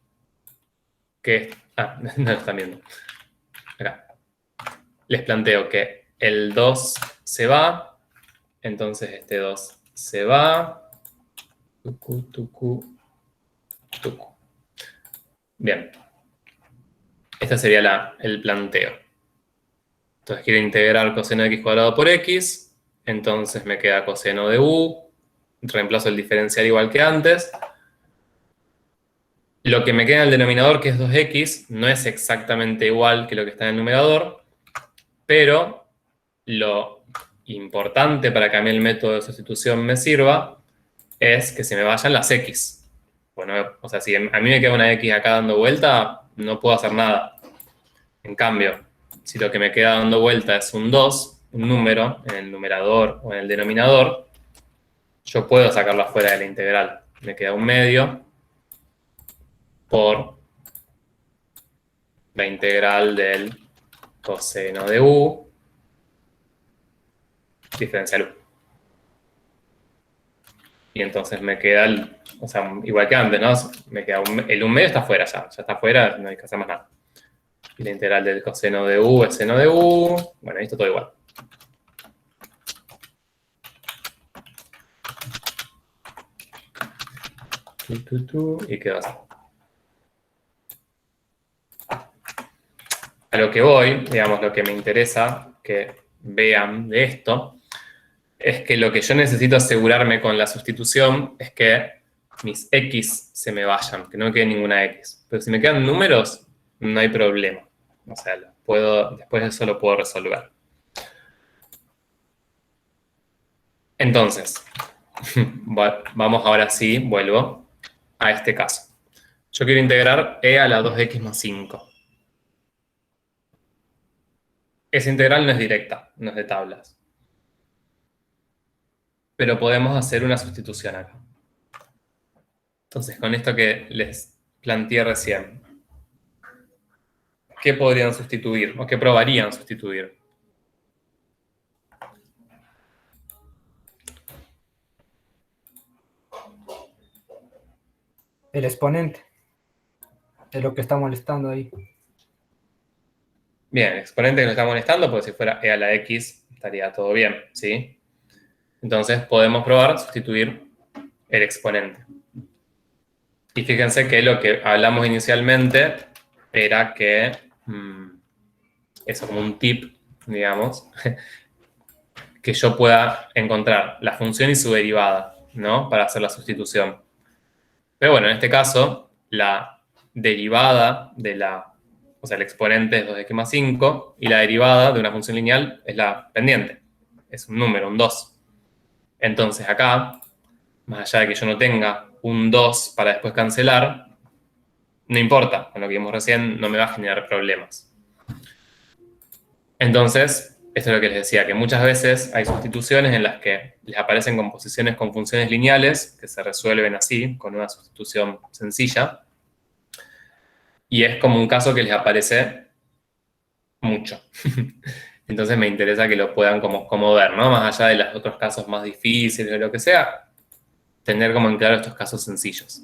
No lo están viendo. Acá. Les planteo que el 2 se va, entonces este 2 se va. Tucu, tucu, tucu. Bien. Este sería el planteo. Entonces quiero integrar coseno de x cuadrado por x, entonces me queda coseno de u, reemplazo el diferencial igual que antes. Lo que me queda en el denominador, que es 2x, no es exactamente igual que lo que está en el numerador, pero lo importante para que a mí el método de sustitución me sirva es que se me vayan las x. Bueno, o sea, si a mí me queda una x acá dando vuelta, no puedo hacer nada. En cambio, si lo que me queda dando vuelta es un 2, un número, en el numerador o en el denominador, yo puedo sacarlo afuera de la integral. Me queda un medio por la integral del coseno de u diferencial u. Y entonces me queda, o sea, igual que antes, ¿no? Me queda el 1 medio está afuera ya está afuera, no hay que hacer más nada. Y la integral del coseno de u es seno de u. Bueno, ahí está todo igual. Y quedó así. A lo que voy, digamos, lo que me interesa que vean de esto, es que lo que yo necesito asegurarme con la sustitución es que mis x se me vayan, que no me quede ninguna x. Pero si me quedan números, no hay problema. O sea, después eso lo puedo resolver. Entonces, vamos ahora sí, vuelvo a este caso. Yo quiero integrar e a la 2x más 5. Esa integral no es directa, no es de tablas. Pero podemos hacer una sustitución acá. Entonces, con esto que les planteé recién, ¿qué podrían sustituir o qué probarían sustituir? El exponente es lo que está molestando ahí. Bien, el exponente que nos está molestando, porque si fuera e a la x estaría todo bien, ¿sí? Entonces podemos probar sustituir el exponente. Y fíjense que lo que hablamos inicialmente era que, eso como un tip, digamos, que yo pueda encontrar la función y su derivada, ¿no? Para hacer la sustitución. Pero bueno, en este caso, la derivada o sea, el exponente es 2x más 5, y la derivada de una función lineal es la pendiente. Es un número, un 2. Entonces acá, más allá de que yo no tenga un 2 para después cancelar, no importa, con lo que vimos recién no me va a generar problemas. Entonces, esto es lo que les decía, que muchas veces hay sustituciones en las que les aparecen composiciones con funciones lineales que se resuelven así, con una sustitución sencilla. Y es como un caso que les aparece mucho. Entonces me interesa que lo puedan como ver, ¿no? Más allá de los otros casos más difíciles o lo que sea, tener como en claro estos casos sencillos.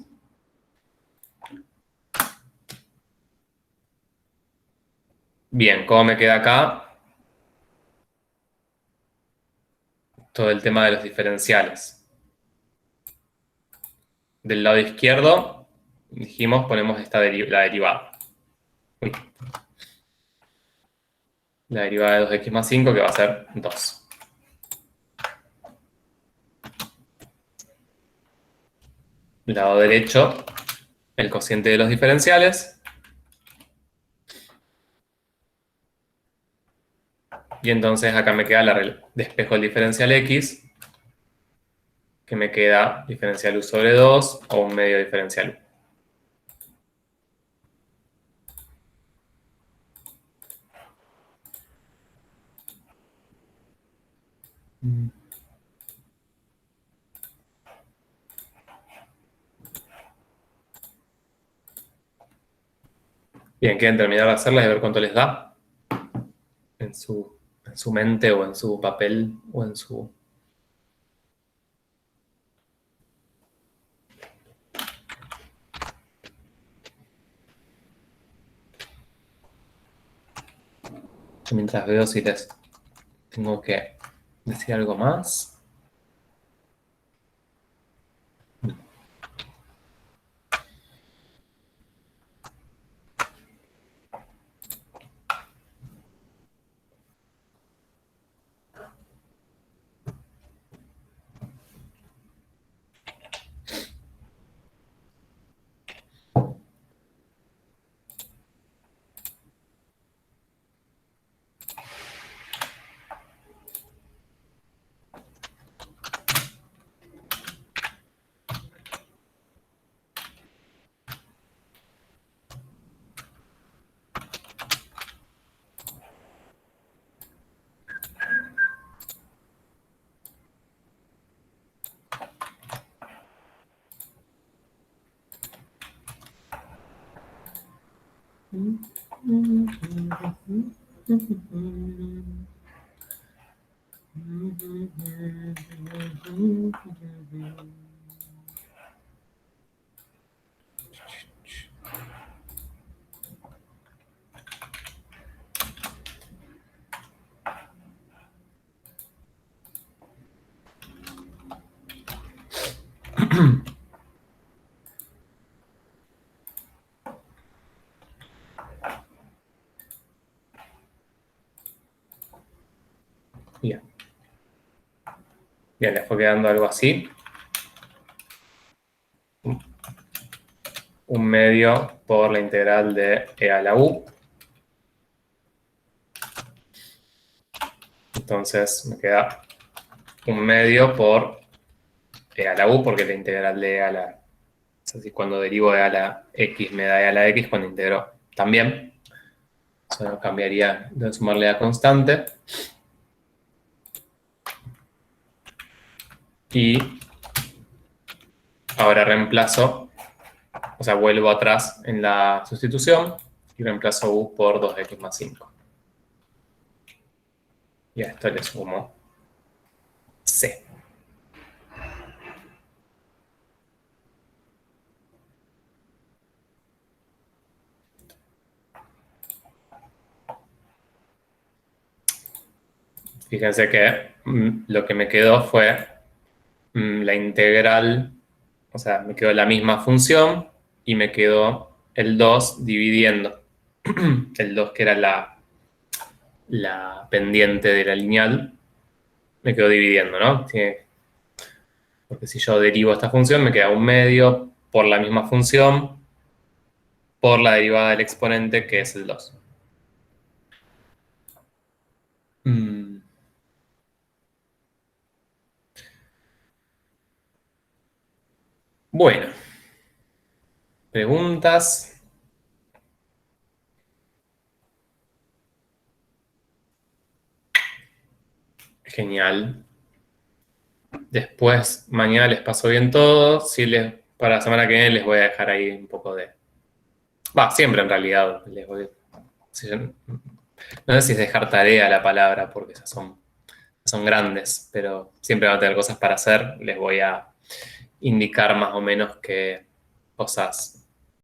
Bien, ¿cómo me queda acá? todo el tema de los diferenciales. Del lado izquierdo, dijimos, ponemos la derivada. Uy. La derivada de 2x más 5, que va a ser 2. Lado derecho, el cociente de los diferenciales. Y entonces acá me queda despejo el diferencial x, que me queda diferencial u sobre 2 o un medio diferencial u. Bien, quieren terminar de hacerlas y ver cuánto les da en su mente o en su papel o en su... Mientras veo si les tengo que decir algo más. Bien. Bien, les fue quedando algo así. Un medio por la integral de e a la u. Entonces me queda un medio por e a la u, porque la integral de e a la... Es así, cuando derivo e a la x me da e a la x, cuando integro también. Eso cambiaría de sumarle a constante. Y ahora reemplazo, o sea, vuelvo atrás en la sustitución y reemplazo u por 2x más 5. Y a esto le sumo c. Fíjense que lo que me quedó fue la integral, o sea, me quedó la misma función y me quedó el 2 dividiendo. El 2 que era la pendiente de la lineal, me quedó dividiendo, ¿no? Porque si yo derivo esta función, me queda un medio por la misma función por la derivada del exponente, que es el 2. Bueno. ¿Preguntas? Genial. Después, mañana les paso bien todo. Para la semana que viene les voy a dejar ahí un poco de... siempre en realidad les voy... No sé si es dejar tarea la palabra, porque esas son grandes, pero siempre van a tener cosas para hacer. Les voy a indicar más o menos qué cosas